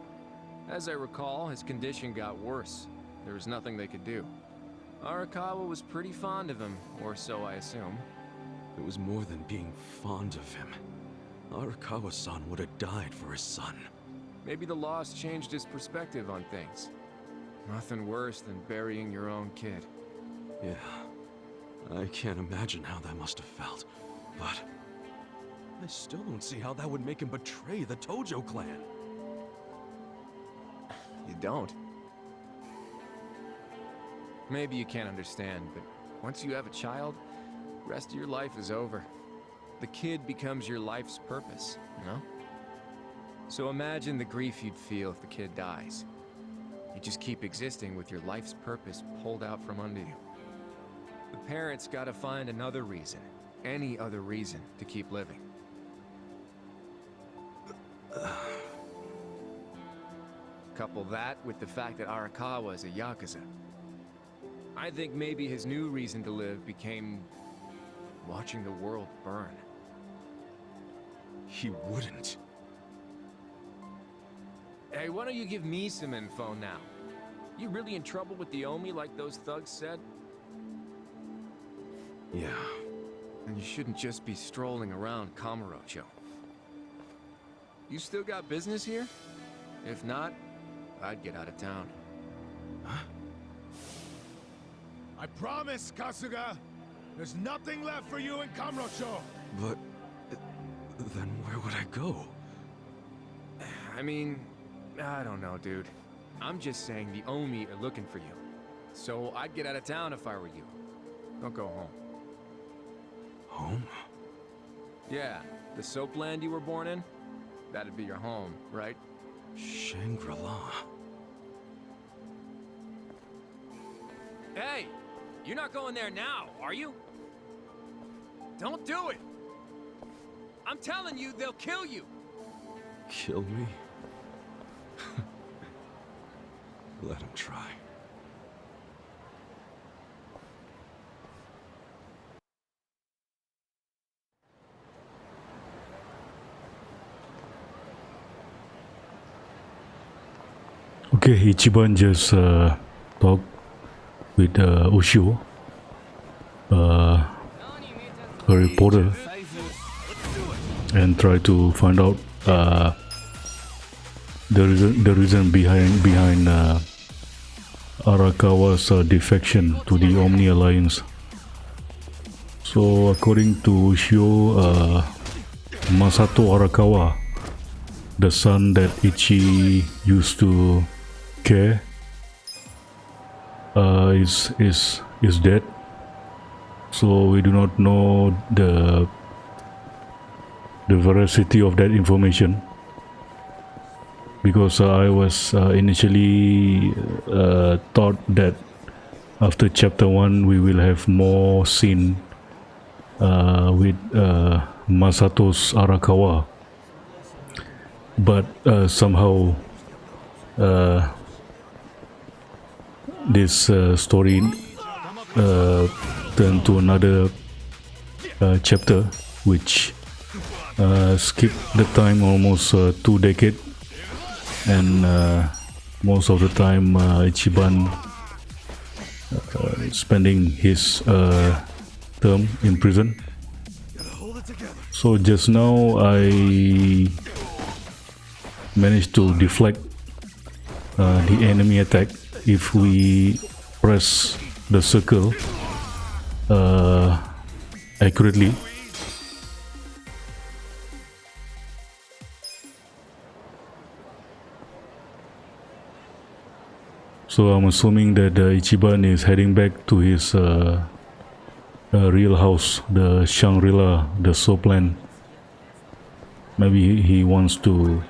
As I recall, his condition got worse. There was nothing they could do. Arakawa was pretty fond of him, or so I assume. It was more than being fond of him. Arakawa-san would have died for his son. Maybe the loss changed his perspective on things. Nothing worse than burying your own kid. Yeah. I can't imagine how that must have felt, but I still don't see how that would make him betray the Tojo clan. You don't? Maybe you can't understand, but once you have a child, the rest of your life is over. The kid becomes your life's purpose, you know? So imagine the grief you'd feel if the kid dies. You just keep existing with your life's purpose pulled out from under you. The parents gotta find another reason, any other reason, to keep living. Couple that with the fact that Arakawa is a Yakuza. I think maybe his new reason to live became watching the world burn. He wouldn't. Hey, why don't you give me some info now? You really in trouble with the Omi like those thugs said? Yeah. And you shouldn't just be strolling around Kamurocho. You still got business here? If not, I'd get out of town. Huh? I promise, Kasuga! There's nothing left for you in Kamurocho! But then where would I go? I mean, I don't know, dude. I'm just saying the Omi are looking for you. So I'd get out of town if I were you. Don't go home. Home? Yeah, the soapland you were born in? That'd be your home, right? Shangri-La. Hey! You're not going there now, are you? Don't do it! I'm telling you, they'll kill you! Kill me? Let him try. Okay, Ichiban just talked with Ushio, a reporter, and try to find out the reason behind Arakawa's defection to the Omni Alliance. So according to Shio, Masato Arakawa, the son that Ichi used to care, is dead. So we do not know the veracity of that information, because I was initially thought that after chapter 1 we will have more scene with Masato's Arakawa, but somehow this story turned to another chapter which skipped the time almost 2 decades, and most of the time Ichiban spending his term in prison. So just now I managed to deflect the enemy attack if we press the circle accurately. So I'm assuming that Ichiban is heading back to his real house, the Shangri-La, the Soplan. Maybe he wants to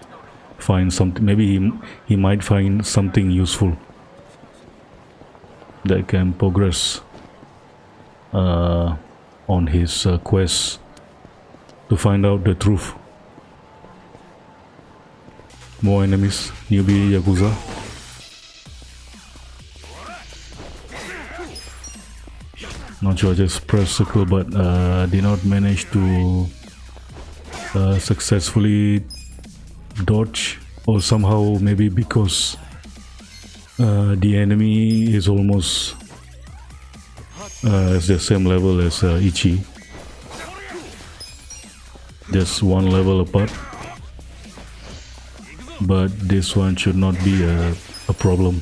find something. Maybe he might find something useful that can progress on his quest to find out the truth. More enemies, newbie Yakuza. Not sure, I just pressed circle but did not manage to successfully dodge, or somehow maybe because the enemy is almost at the same level as Ichi, just one level apart, but this one should not be a problem.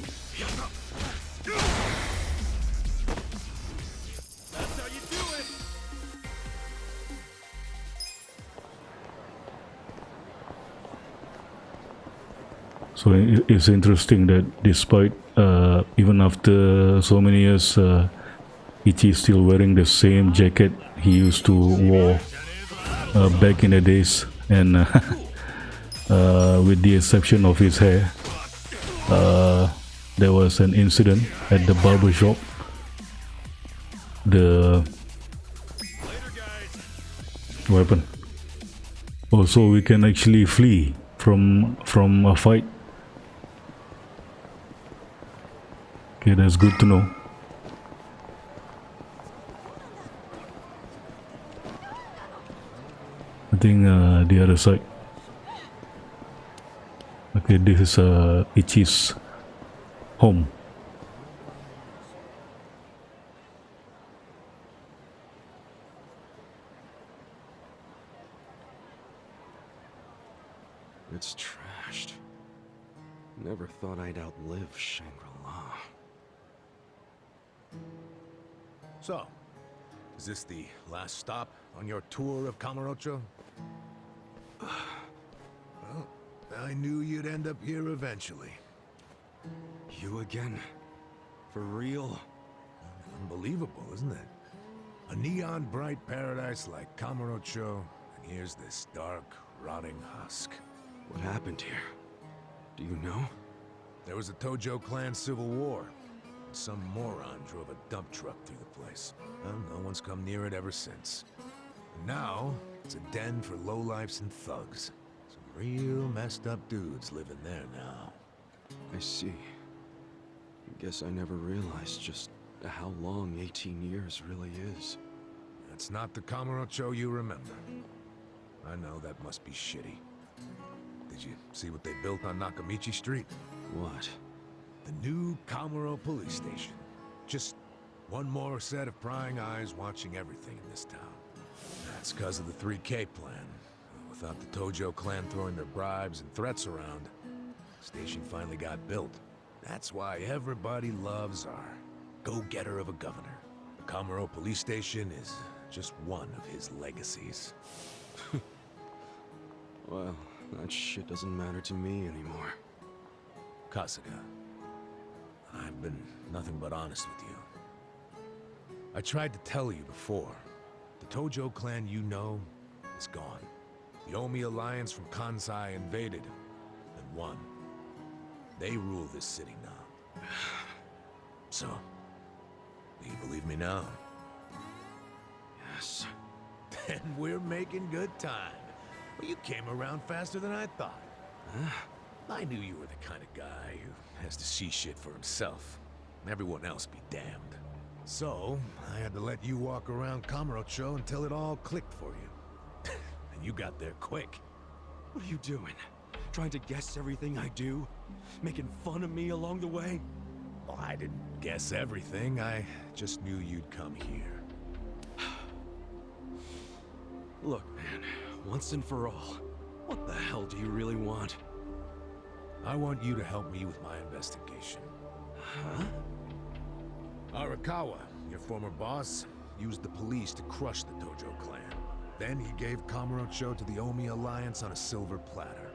So it's interesting that despite even after so many years, Ichi is still wearing the same jacket he used to wear back in the days, and with the exception of his hair, there was an incident at the barber shop. What happened? Also, we can actually flee from a fight. Okay, that's good to know. I think the other side. Okay, this is Ichi's home. It's trashed. Never thought I'd outlive Shangri-La. So, is this the last stop on your tour of Kamurocho? Well, I knew you'd end up here eventually. You again? For real? Unbelievable, isn't it? A neon bright paradise like Kamurocho, and here's this dark, rotting husk. What happened here? Do you know? There was a Tojo clan civil war. Some moron drove a dump truck through the place. Well, no one's come near it ever since. And now, it's a den for lowlifes and thugs. Some real messed up dudes living there now. I see. I guess I never realized just how long 18 years really is. That's not the Kamurocho you remember. I know that must be shitty. Did you see what they built on Nakamichi Street? What? The new Kamuro police station. Just one more set of prying eyes watching everything in this town. That's because of the 3K plan. Without the Tojo clan throwing their bribes and threats around, the station finally got built. That's why everybody loves our go-getter of a governor. The Kamuro police station is just one of his legacies. Well, that shit doesn't matter to me anymore. Kasuga, I've been nothing but honest with you. I tried to tell you before. The Tojo clan you know is gone. The Omi alliance from Kansai invaded and won. They rule this city now. So, do you believe me now? Yes. Then we're making good time. Well, you came around faster than I thought. Huh? I knew you were the kind of guy who has to see shit for himself. Everyone else be damned. So, I had to let you walk around Kamurocho until it all clicked for you. And you got there quick. What are you doing? Trying to guess everything I do? Making fun of me along the way? Well, I didn't guess everything. I just knew you'd come here. Look, man, once and for all, what the hell do you really want? I want you to help me with my investigation. Huh? Arakawa, your former boss, used the police to crush the Tojo clan. Then he gave Kamurocho to the Omi Alliance on a silver platter.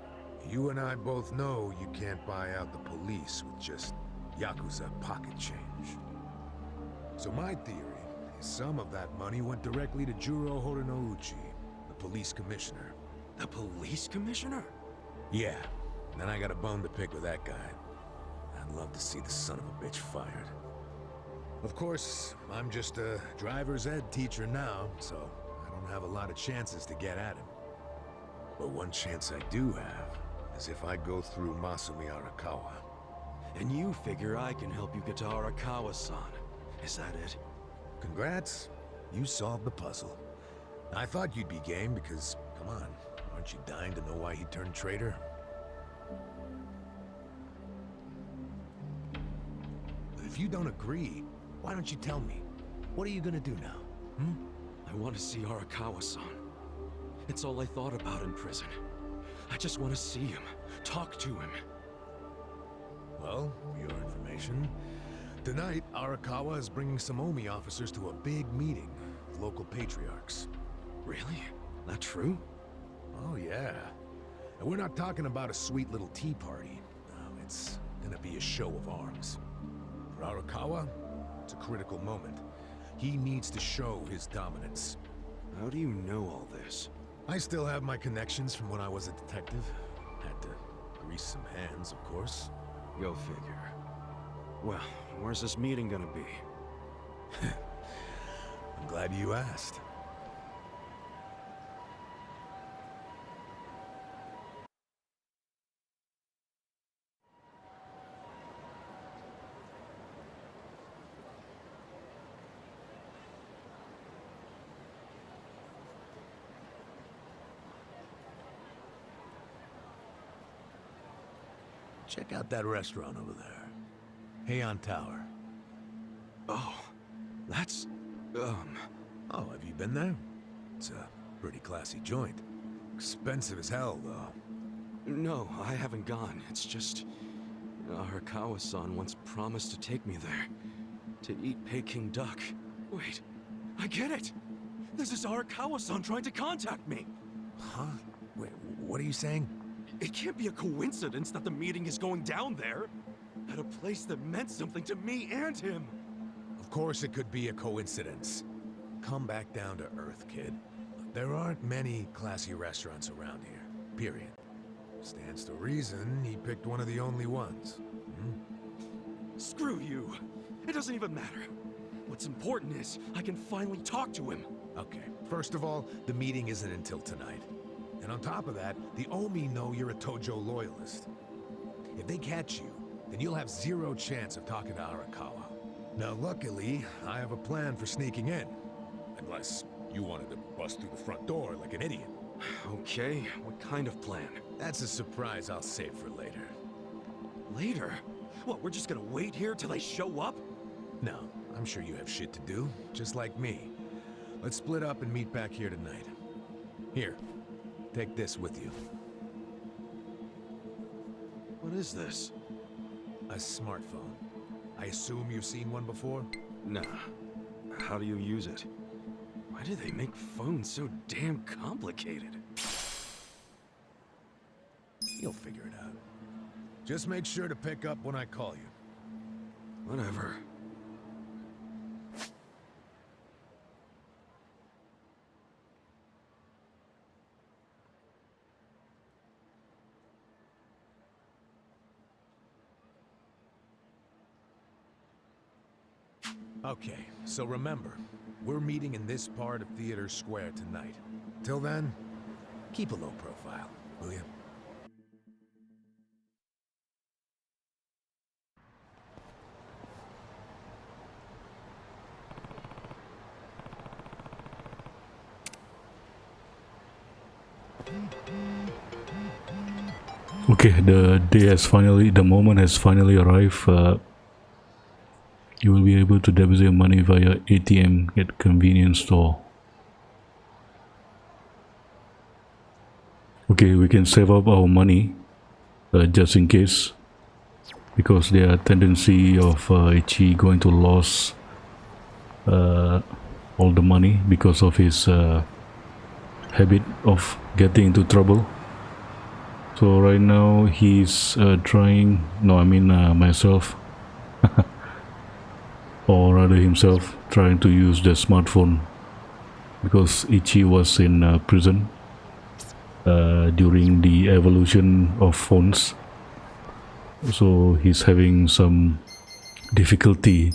You and I both know you can't buy out the police with just Yakuza pocket change. So my theory is some of that money went directly to Juro Horinouchi, the police commissioner. The police commissioner? Yeah, then I got a bone to pick with that guy. I'd love to see the son of a bitch fired. Of course, I'm just a driver's ed teacher now, so I don't have a lot of chances to get at him. But one chance I do have is if I go through Masumi Arakawa. And you figure I can help you get to Arakawa-san. Is that it? Congrats, you solved the puzzle. I thought you'd be game because, come on, aren't you dying to know why he turned traitor? If you don't agree, why don't you tell me? What are you gonna do now? I want to see Arakawa-san. It's all I thought about in prison. I just want to see him, talk to him. Well, for your information, tonight Arakawa is bringing some Omi officers to a big meeting with local patriarchs. Really? That true? Oh yeah. And we're not talking about a sweet little tea party. No, it's gonna be a show of arms. For Arakawa, it's a critical moment. He needs to show his dominance. How do you know all this? I still have my connections from when I was a detective. Had to grease some hands, of course. Go figure. Well, where's this meeting gonna be? I'm glad you asked. Check out that restaurant over there. Heian Tower. Oh, that's... Oh, have you been there? It's a pretty classy joint. Expensive as hell, though. No, I haven't gone. It's just... Arakawa-san once promised to take me there. To eat Peking duck. Wait, I get it! This is Arakawa-san trying to contact me! Huh? Wait, what are you saying? It can't be a coincidence that the meeting is going down there. At a place that meant something to me and him. Of course it could be a coincidence. Come back down to earth, kid. There aren't many classy restaurants around here, period. Stands to reason he picked one of the only ones. Screw you. It doesn't even matter. What's important is I can finally talk to him. Okay, first of all, the meeting isn't until tonight. And on top of that, the Omi know you're a Tojo loyalist. If they catch you, then you'll have zero chance of talking to Arakawa. Now luckily, I have a plan for sneaking in. Unless you wanted to bust through the front door like an idiot. Okay, what kind of plan? That's a surprise I'll save for later. Later? What, we're just gonna wait here till they show up? No, I'm sure you have shit to do, just like me. Let's split up and meet back here tonight. Here, take this with you. What is this? A smartphone. I assume you've seen one before? Nah. How do you use it? Why do they make phones so damn complicated? You'll figure it out. Just make sure to pick up when I call you. Whatever. Okay, so remember, we're meeting in this part of Theater Square tonight. Till then, keep a low profile, will you? Okay, the moment has finally arrived. You will be able to deposit your money via ATM at convenience store. Okay, we can save up our money just in case, because there are tendency of Ichi going to lose all the money because of his habit of getting into trouble. So right now he's trying, no I mean myself, or rather himself, trying to use the smartphone, because Ichi was in prison during the evolution of phones, so he's having some difficulty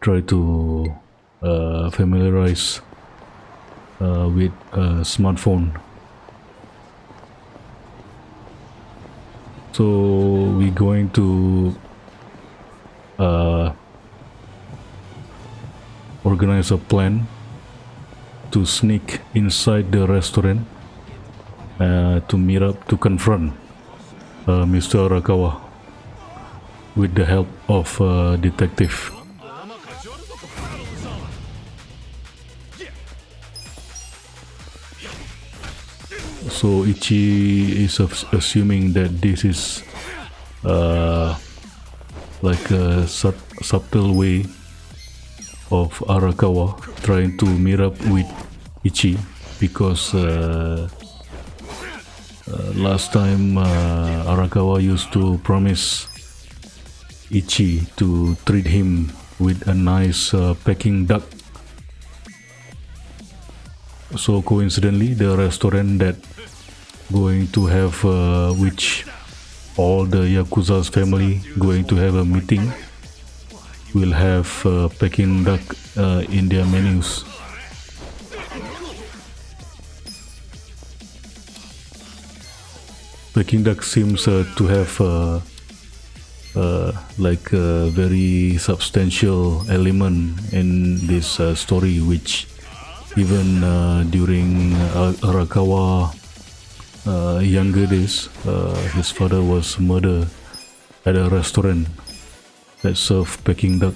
try to familiarize with a smartphone. So we're going to organize a plan to sneak inside the restaurant to meet up to confront Mr. Arakawa with the help of detective. So Ichi is assuming that this is like a subtle way of Arakawa trying to meet up with Ichi, because last time Arakawa used to promise Ichi to treat him with a nice Peking duck. So coincidentally, the restaurant that going to have which all the Yakuza's family going to have a meeting will have Peking duck in their menus. Peking duck seems to have like a very substantial element in this story, which even during Arakawa younger days, his father was murdered at a restaurant that served Peking duck.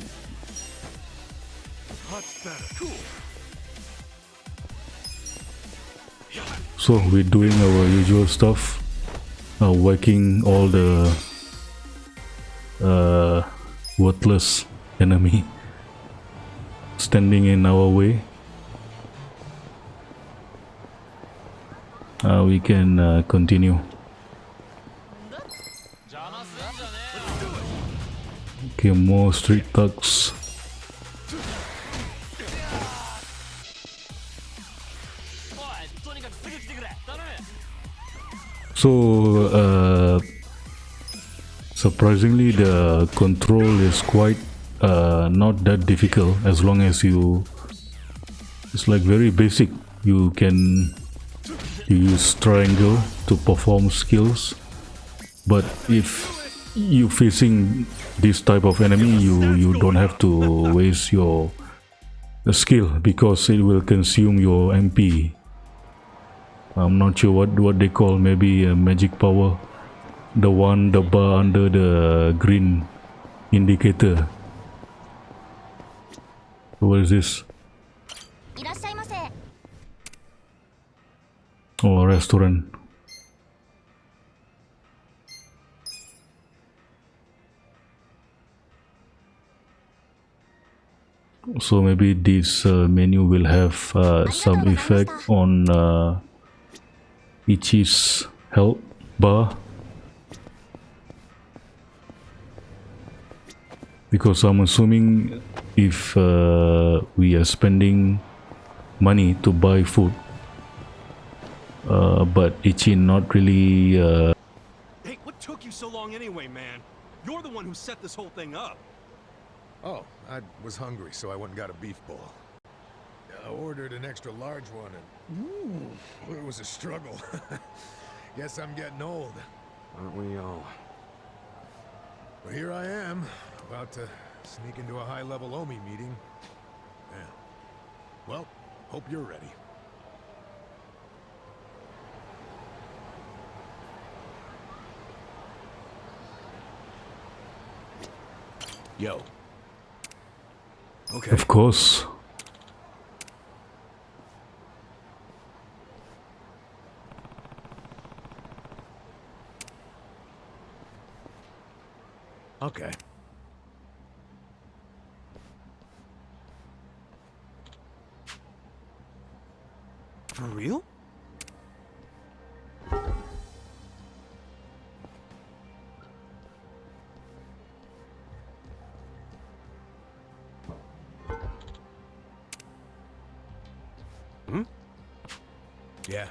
So we're doing our usual stuff, whacking all the worthless enemy standing in our way. We can continue. Okay, more street thugs. So surprisingly, the control is quite not that difficult, as long as you, it's like very basic. You can use triangle to perform skills, but if you facing this type of enemy, you don't have to waste your skill, because it will consume your MP. I'm not sure what they call, maybe a magic power, the bar under the green indicator. What is this? Oh, restaurant. So maybe this menu will have some effect on Ichi's health bar, because I'm assuming if we are spending money to buy food, but Ichi not really Hey, what took you so long anyway, man? You're the one who set this whole thing up. Oh, I was hungry, so I went and got a beef bowl. I ordered an extra large one, and it was a struggle. Guess I'm getting old. Aren't we all? Well, here I am, about to sneak into a high-level Omi meeting. Yeah. Well, hope you're ready. Yo. Okay. Of course. Okay. For real? Yeah.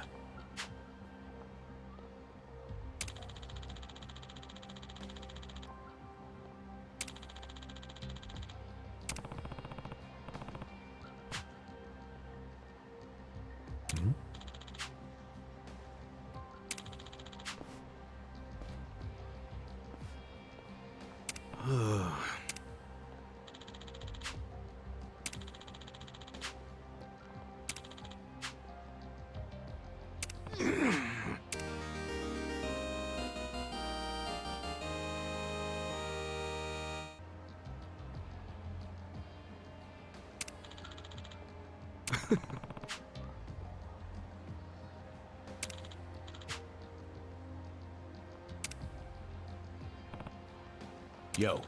Yo.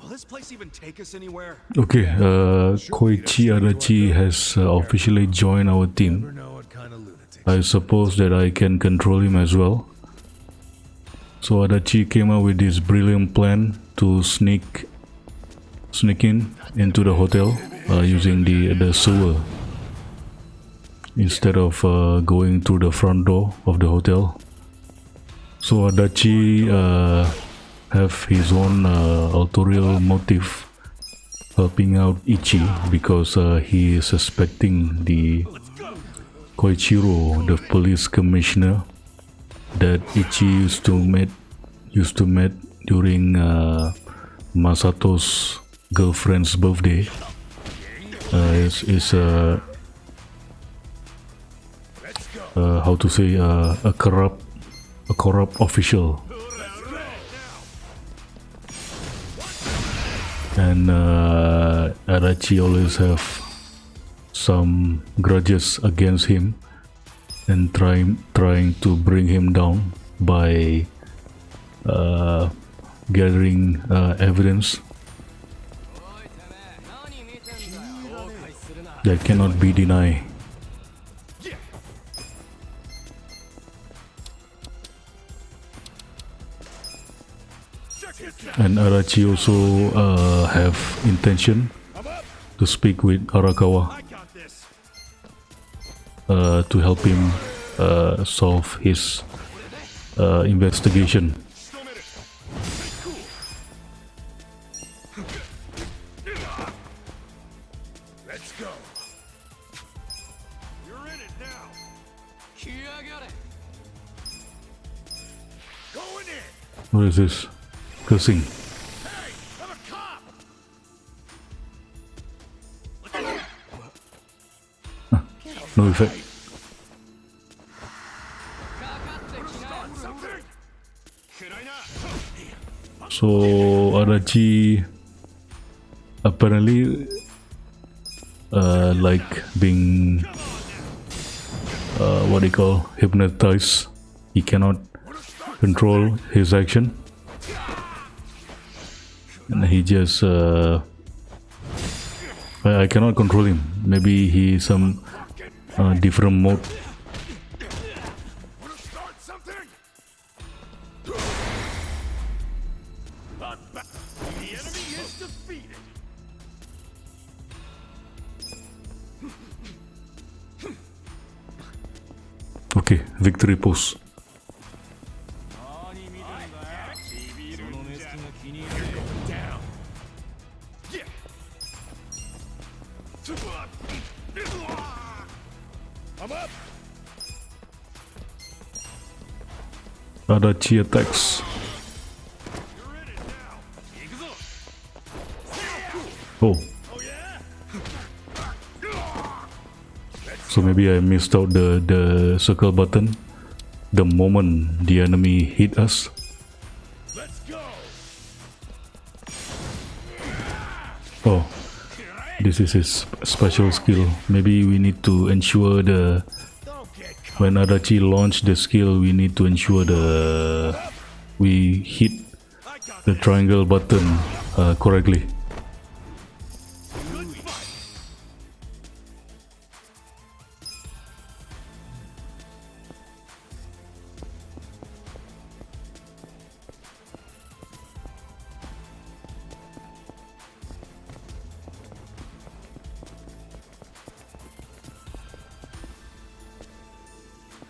Will this place even take us anywhere? Okay, Koichi Adachi has officially joined our team. I suppose that I can control him as well. So Adachi came up with this brilliant plan to sneak in into the hotel using the sewer instead of going through the front door of the hotel. So Adachi have his own ulterior motive helping out Ichi, because he is suspecting the Koichiro, the police commissioner, that Ichi used to meet during Masato's girlfriend's birthday. Is how to say, a corrupt official, and Adachi always have some grudges against him and trying to bring him down by gathering evidence that cannot be denied. And Adachi also have intention to speak with Arakawa to help him solve his investigation. Let's go. You're in it now. Going in. What is this? Cursing. Hey, I'm a cop. No effect. So Adachi apparently like being what they call hypnotized. He cannot control his action, and he just I cannot control him. Maybe he is some different mode. Okay, victory pose. Adachi attacks. Oh. So maybe I missed out the circle button the moment the enemy hit us. Oh, this is his special skill. Maybe we need to ensure when Adachi launch the skill, we need to ensure we hit the triangle button correctly.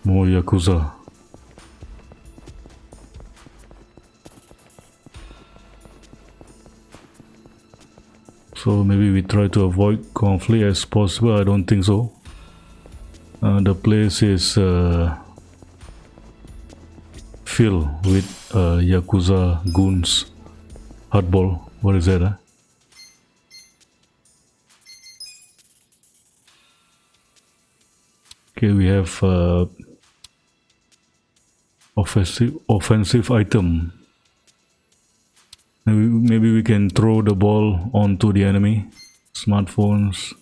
More Yakuza. So maybe we try to avoid conflict as possible. I don't think so. The place is filled with Yakuza goons. Hardball. What is that? Okay, we have offensive item. Maybe we can throw the ball onto the enemy. Smartphones.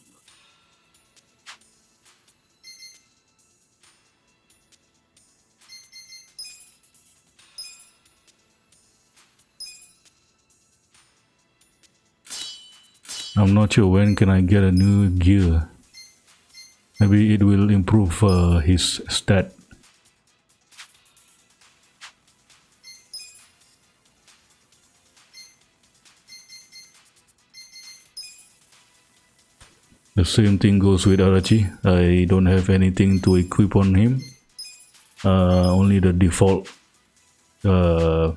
I'm not sure when can I get a new gear. Maybe it will improve his stat. The same thing goes with Adachi. I don't have anything to equip on him. Only the default what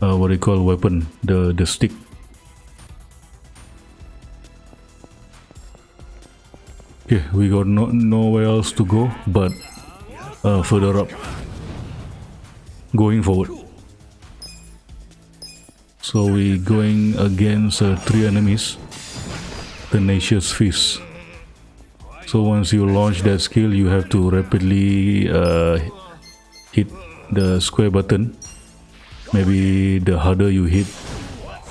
do you call weapon, the stick. Okay, we got nowhere else to go but further up, going forward. So we going against 3 enemies. Tenacious Fist. So once you launch that skill, you have to rapidly hit the square button. Maybe the harder you hit,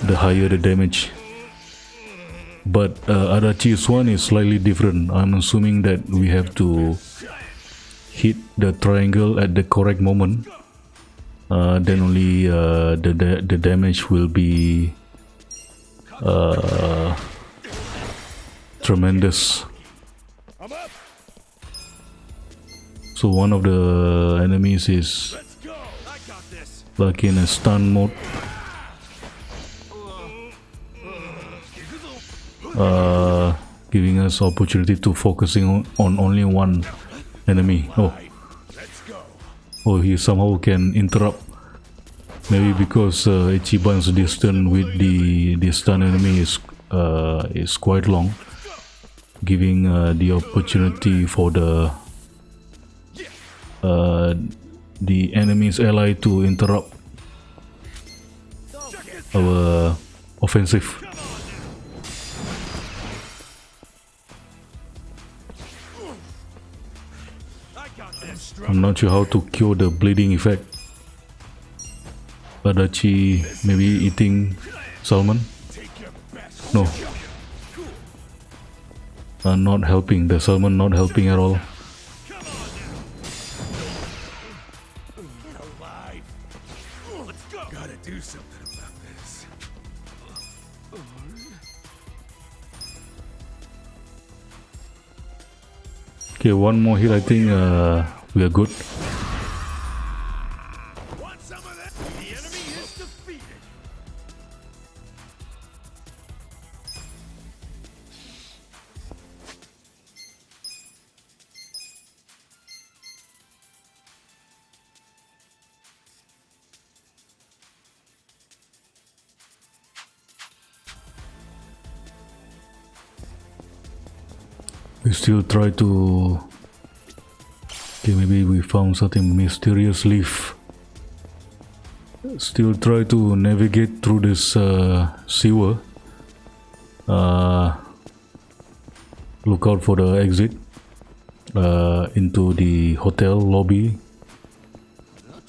the higher the damage. But Adachi's one is slightly different. I'm assuming that we have to hit the triangle at the correct moment. Then only the damage will be tremendous. So one of the enemies is like in a stun mode. Giving us opportunity to focusing on only one enemy. Oh, he somehow can interrupt. Maybe because Ichiban's distance with the stun enemy is quite long, giving the opportunity for the enemy's ally to interrupt our offensive. I'm not sure how to cure the bleeding effect. Adachi maybe eating salmon. No. Not helping. The salmon not helping at all. Gotta do something about this. Okay, one more hit. I think we are good. Want some of that? The enemy is defeated. We still try to... Okay, maybe we found something mysterious leaf. Still try to navigate through this sewer. Look out for the exit into the hotel lobby,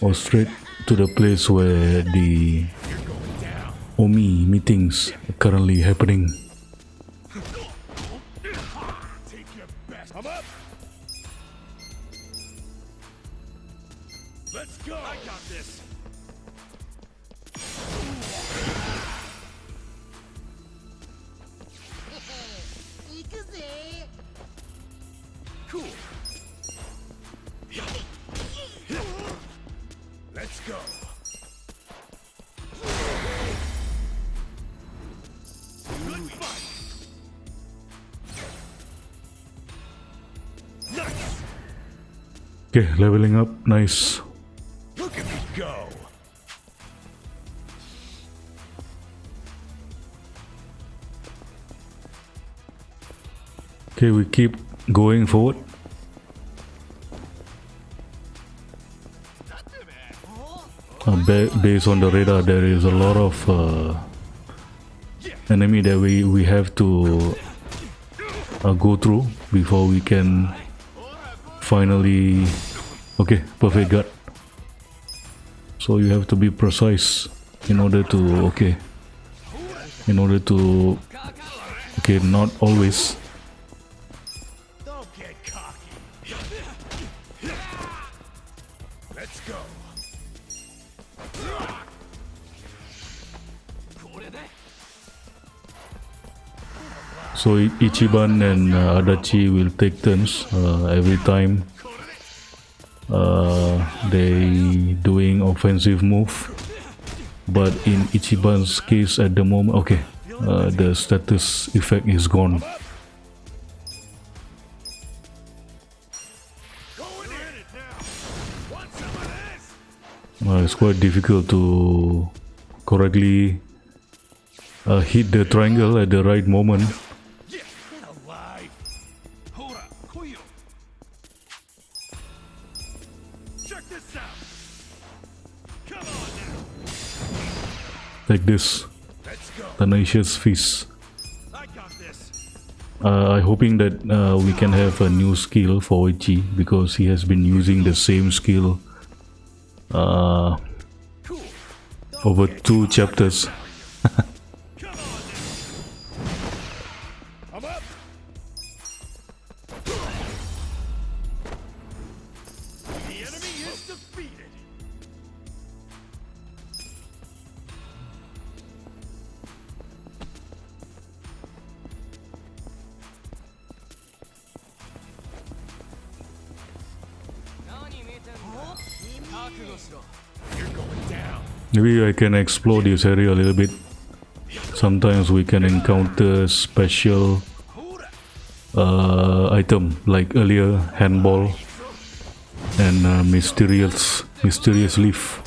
or straight to the place where the Omi meetings are currently happening. I'm up. Let's go. I got this. Cool. Let's go. Good fight. Nice. Okay, leveling up, nice. Look at me go. Okay, we keep going forward. Based on the radar, there is a lot of enemy that we have to go through before we can finally... Okay, perfect gut. So you have to be precise in order to... Okay. In order to... Okay, not always. Don't get cocky. Let's go. So Ichiban and Adachi will take turns every time they doing offensive move. But in Ichiban's case at the moment, okay, the status effect is gone. It's quite difficult to correctly hit the triangle at the right moment. Like this, tenacious fist. I'm hoping that we can have a new skill for Ichi, because he has been using the same skill over 2 chapters. Maybe I can explore this area a little bit. Sometimes we can encounter special item, like earlier handball and mysterious leaf.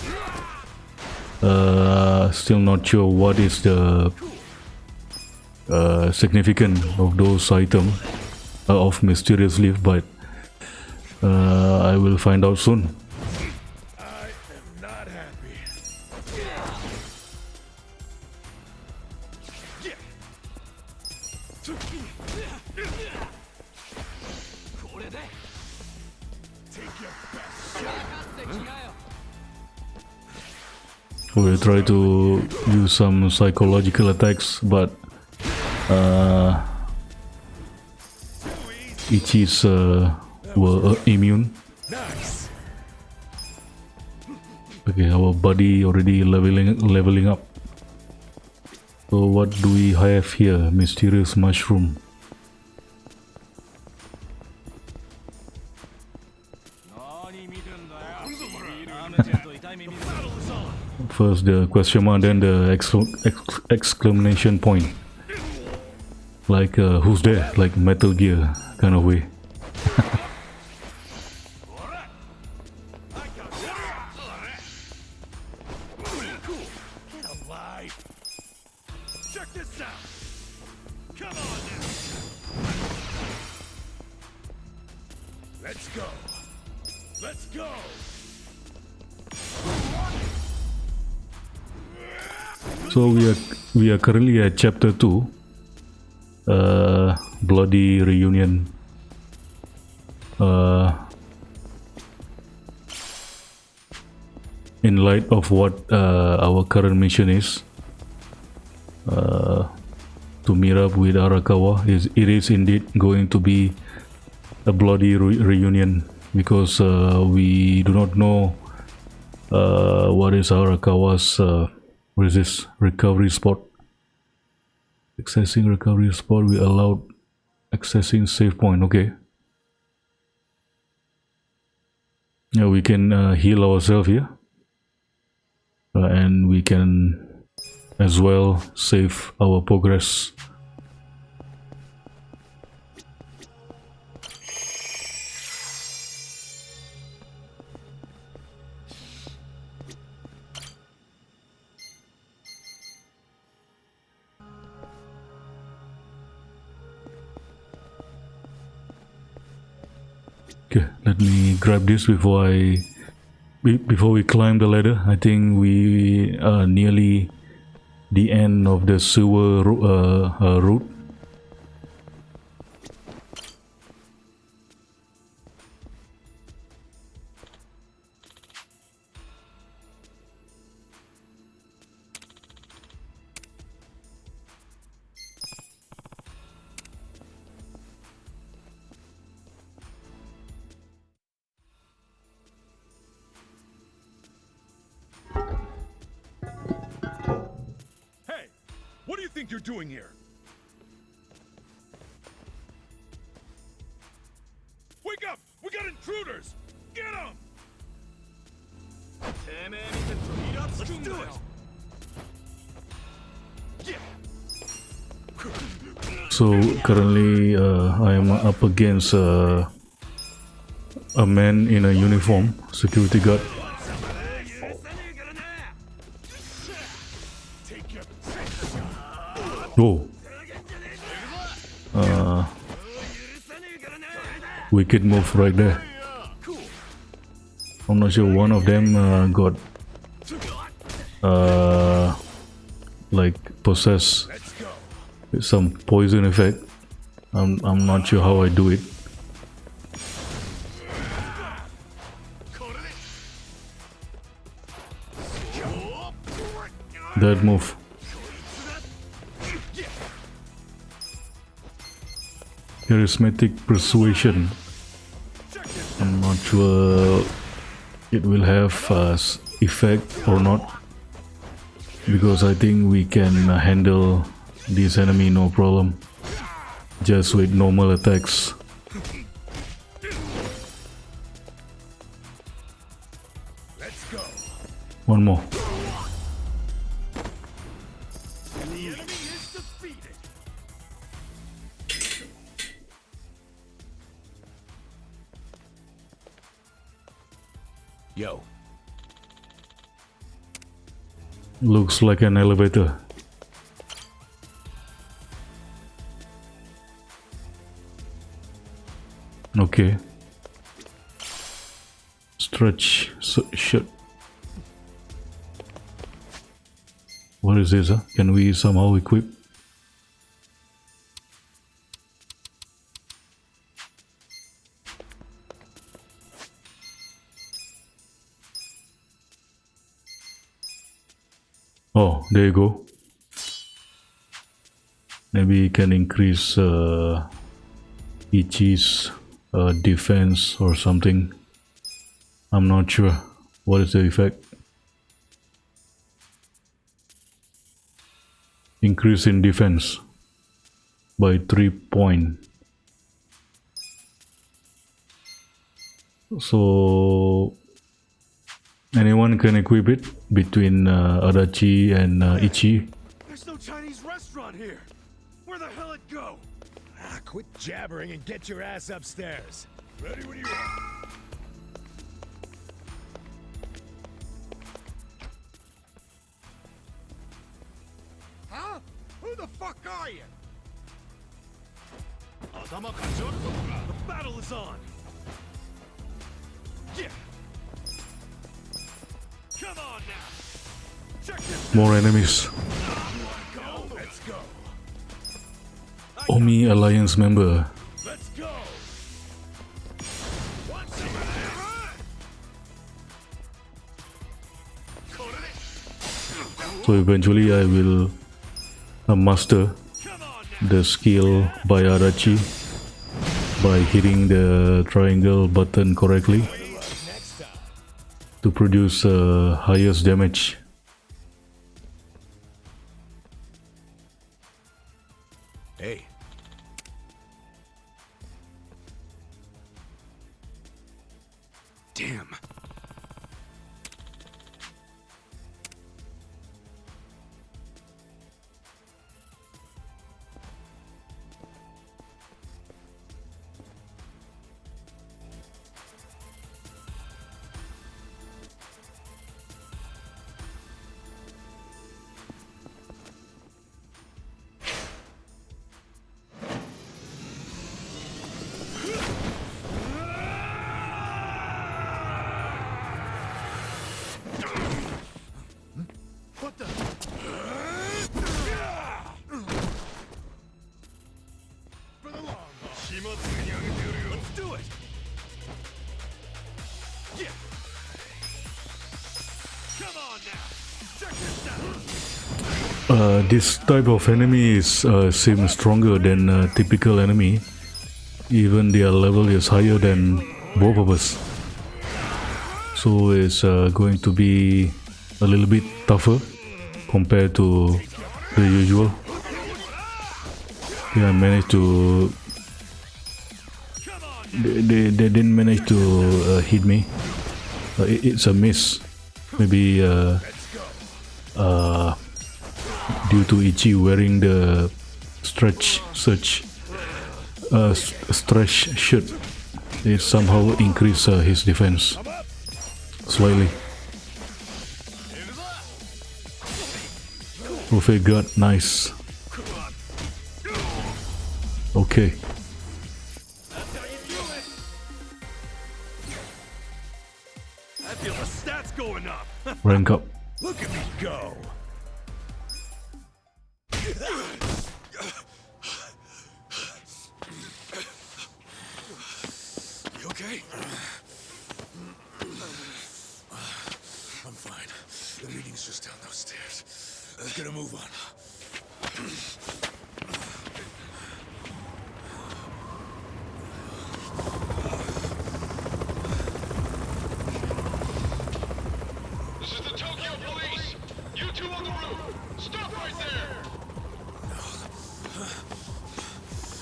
Still not sure what is the significance of those items of mysterious leaf, but I will find out soon. We'll try to use some psychological attacks, but Ichi's were immune. Okay, our body already leveling up. So what do we have here? Mysterious mushroom. First the question mark, then the exclamation point. Like who's there? Like Metal Gear kind of way. Check this out. Come on now. Let's go. Let's go. So we are currently at chapter 2. Bloody reunion. In light of what our current mission is, to meet up with Arakawa, it is indeed going to be a bloody reunion, because we do not know what is Arakawa's what is this recovery spot. Accessing recovery spot, we allowed accessing save point. Okay, yeah, we can heal ourselves here, and we can as well save our progress. Okay, let me grab this before we climb the ladder. I think we are nearly the end of the sewer route. What do you think you're doing here? Wake up! We got intruders! Get them! Let's do it! So currently I am up against a man in a uniform, security guard. Whoa. Wicked move right there. I'm not sure one of them got like possessed with some poison effect. I'm not sure how I do it. That move. Charismatic persuasion. I'm not sure it will have effect or not, because I think we can handle this enemy no problem, just with normal attacks. One more. Yo. Looks like an elevator. Okay. Stretch shut. What is this? Can we somehow equip? Oh, there you go. Maybe it can increase Ichi's defense or something. I'm not sure what is the effect. Increase in defense by 3 points. So anyone can equip it between Adachi and Ichi. There's no Chinese restaurant here. Where the hell it go? Quit jabbering and get your ass upstairs. Ready when you are. Huh? Who the fuck are you? The battle is on. Yeah. Come on now. Check this. More enemies. Let's go. Omi Alliance member. Let's go. So eventually I will master the skill by Adachi by hitting the triangle button correctly to produce highest damage. Hey. Damn. What the? For the long haul. Let's do it. Yeah. Come on now. Check this out. This type of enemy is seems stronger than a typical enemy. Even their level is higher than both of us. So it's going to be a little bit tougher compared to the usual. Yeah, I managed to. They didn't manage to hit me. It's a miss. Maybe due to Ichi wearing the stretch shirt, it somehow increased his defense slightly. Buffet God, nice. Okay. I feel the stats going up. Rank up. Look at me go. You okay? I'm fine. The meeting's just down those stairs. Let's get a move on. This is the Tokyo Police! You two on the roof! Stop right there!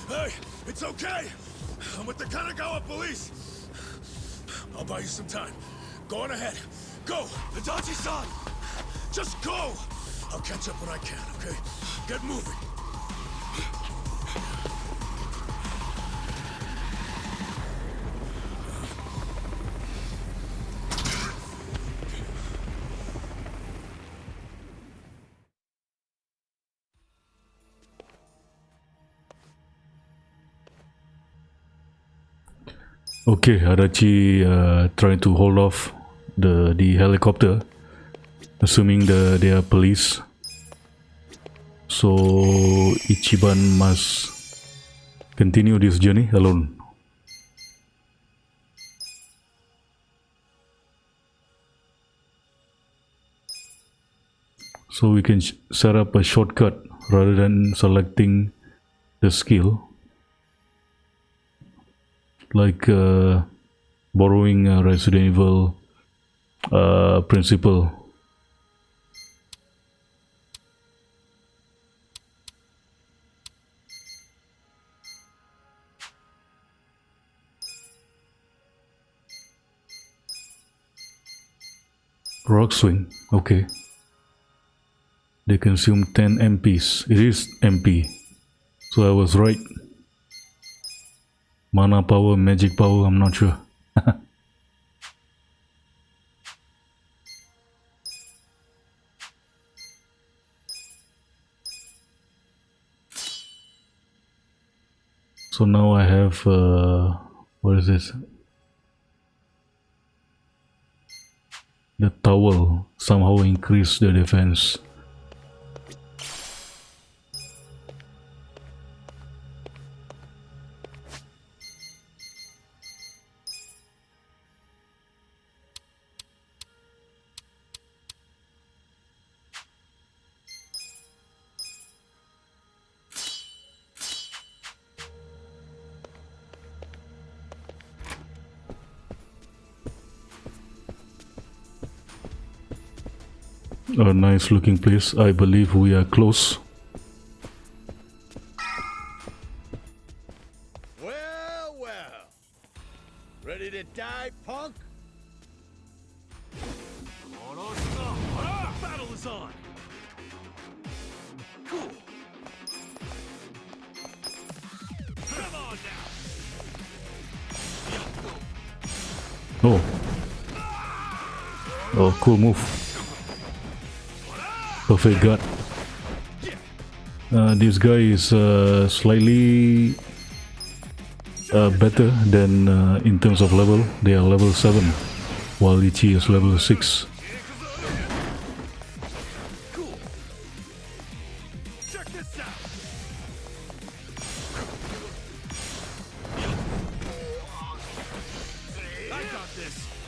Hey, it's okay. I'm with the Kanagawa police. I'll buy you some time. Go on ahead. Go, Adachi-san. Just go. I'll catch up when I can, okay? Get moving. Okay, Adachi trying to hold off the helicopter, assuming they are police. So Ichiban must continue this journey alone. So we can set up a shortcut rather than selecting the skill, like borrowing a Resident Evil principle. Rock swing, okay. They consume 10 MPs. It is MP, so I was right. Mana power, magic power, I'm not sure. So now I have what is this? The towel somehow increased the defense. A nice looking place. I believe we are close. Well, well. Ready to die, punk? Battle is on! Cool! Come on now! Oh. Oh, cool move. Perfect gut. This guy is slightly better than in terms of level. They are level 7, while Ichi is level 6.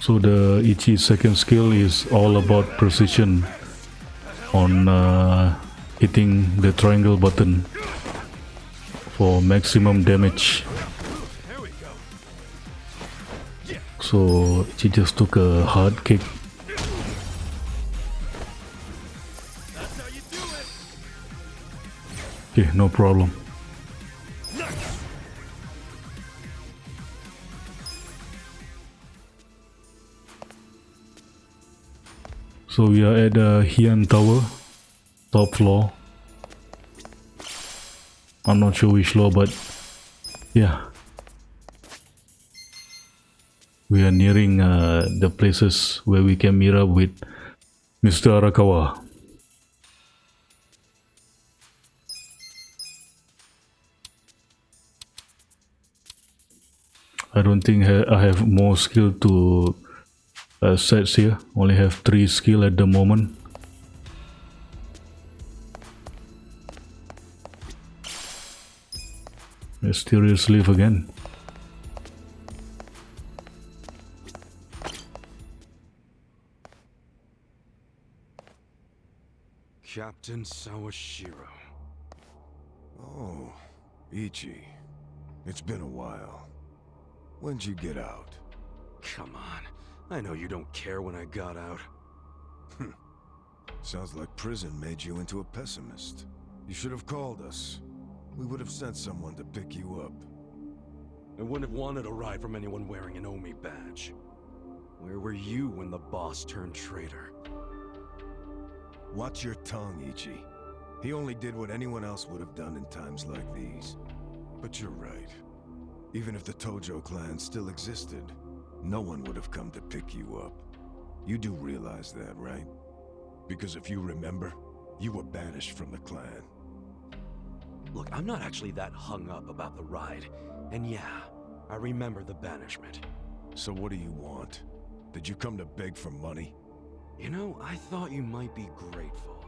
So the Ichi second skill is all about precision on hitting the triangle button for maximum damage. So she just took a hard kick. Okay, no problem. So we are at Heian Tower, top floor. I'm not sure which floor, but yeah. We are nearing the places where we can meet up with Mr. Arakawa. I don't think I have more skill to sets here. Only have 3 skill at the moment. Mysterious leaf again. Captain Sawashiro. Oh, Ichi. It's been a while. When'd you get out? Come on. I know you don't care when I got out. Sounds like prison made you into a pessimist. You should have called us. We would have sent someone to pick you up. I wouldn't have wanted a ride from anyone wearing an Omi badge. Where were you when the boss turned traitor? Watch your tongue, Ichi. He only did what anyone else would have done in times like these. But you're right. Even if the Tojo clan still existed, no one would have come to pick you up. You do realize that, right? Because if you remember, you were banished from the clan. Look, I'm not actually that hung up about the ride. And yeah, I remember the banishment. So what do you want? Did you come to beg for money? You know, I thought you might be grateful.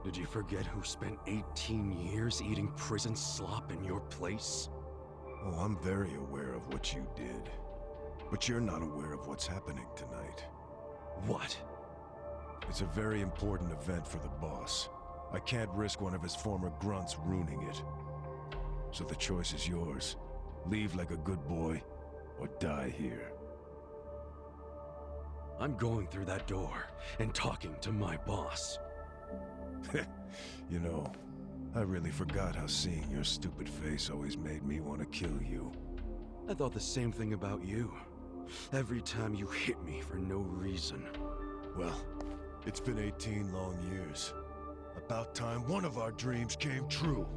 Did you forget who spent 18 years eating prison slop in your place? Oh, I'm very aware of what you did. But you're not aware of what's happening tonight. What? It's a very important event for the boss. I can't risk one of his former grunts ruining it. So the choice is yours. Leave like a good boy, or die here. I'm going through that door and talking to my boss. You know, I really forgot how seeing your stupid face always made me want to kill you. I thought the same thing about you. Every time you hit me for no reason. Well, it's been 18 long years. About time one of our dreams came true.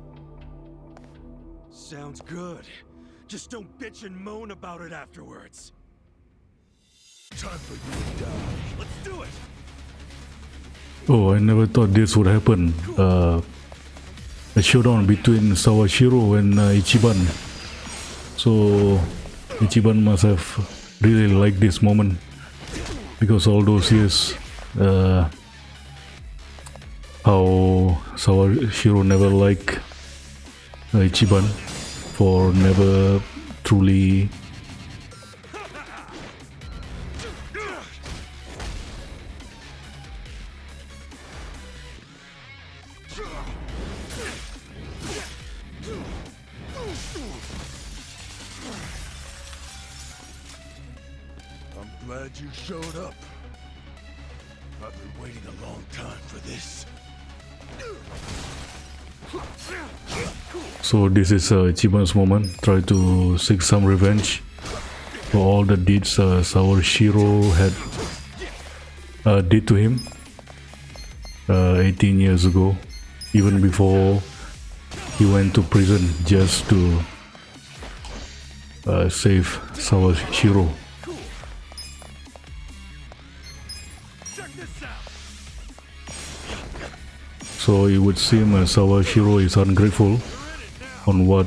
Sounds good. Just don't bitch and moan about it afterwards. Time for you to die. Let's do it! Oh, I never thought this would happen. A showdown between Sawashiro and Ichiban. So Ichiban must have really liked this moment because all those years, how Sawashiro never liked Ichiban for never truly I'm glad you showed up. I've been waiting a long time for this. So this is Ichiban's moment. Try to seek some revenge for all the deeds Sawashiro had did to him 18 years ago, even before he went to prison just to save Sawashiro. So it would seem Sawashiro is ungrateful on what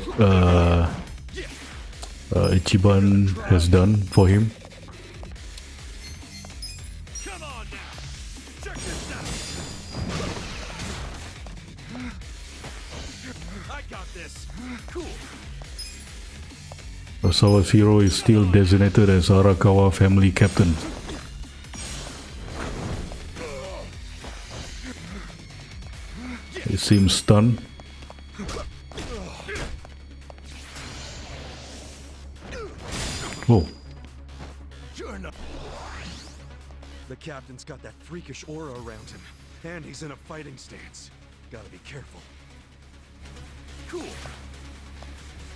Ichiban has done for him. Sawashiro is still designated as Arakawa family captain. He seems stunned. Oh. The captain's got that freakish aura around him, and he's in a fighting stance. Gotta be careful. Cool.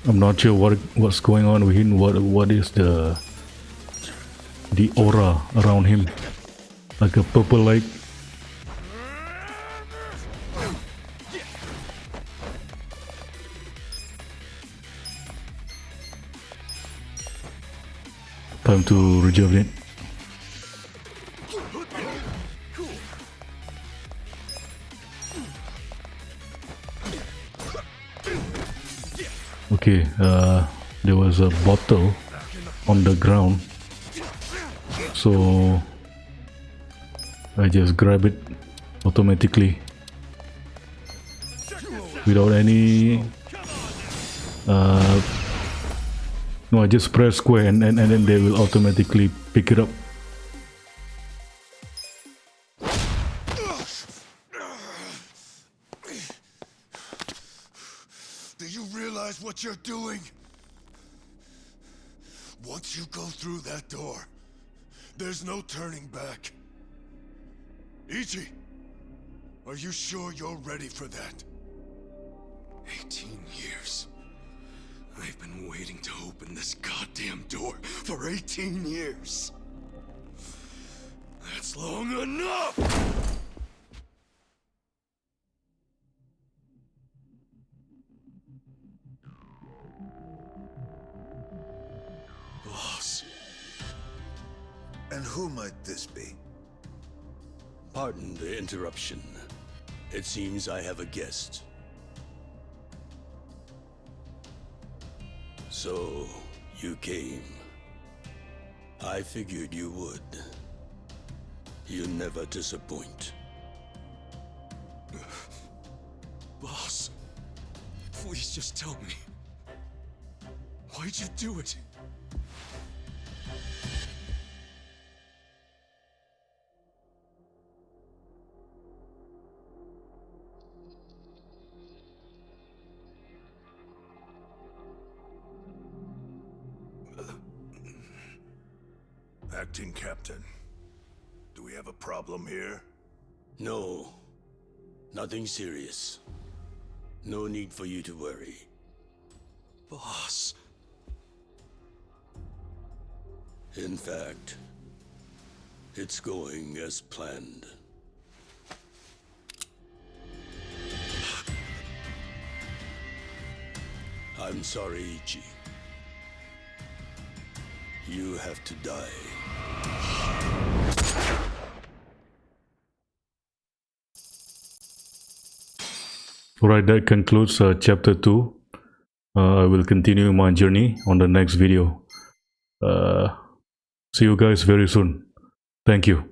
I'm not sure what's going on with him. What is the aura around him? Like a purple light. Time to rejuvenate. Okay, there was a bottle on the ground, so I just grab it automatically without any no, I just press square and then they will automatically pick it up. Do you realize what you're doing? Once you go through that door, there's no turning back. Ichi, are you sure you're ready for that? 18 years. I've been waiting to open this goddamn door for 18 years. That's long enough! Boss. And who might this be? Pardon the interruption. It seems I have a guest. So, you came. I figured you would. You never disappoint. Boss, please just tell me. Why'd you do it? Acting Captain. Do we have a problem here? No. Nothing serious. No need for you to worry. Boss. In fact, it's going as planned. I'm sorry, Ichi. You have to die. Alright, that concludes chapter 2. I will continue my journey on the next video. See you guys very soon. Thank you.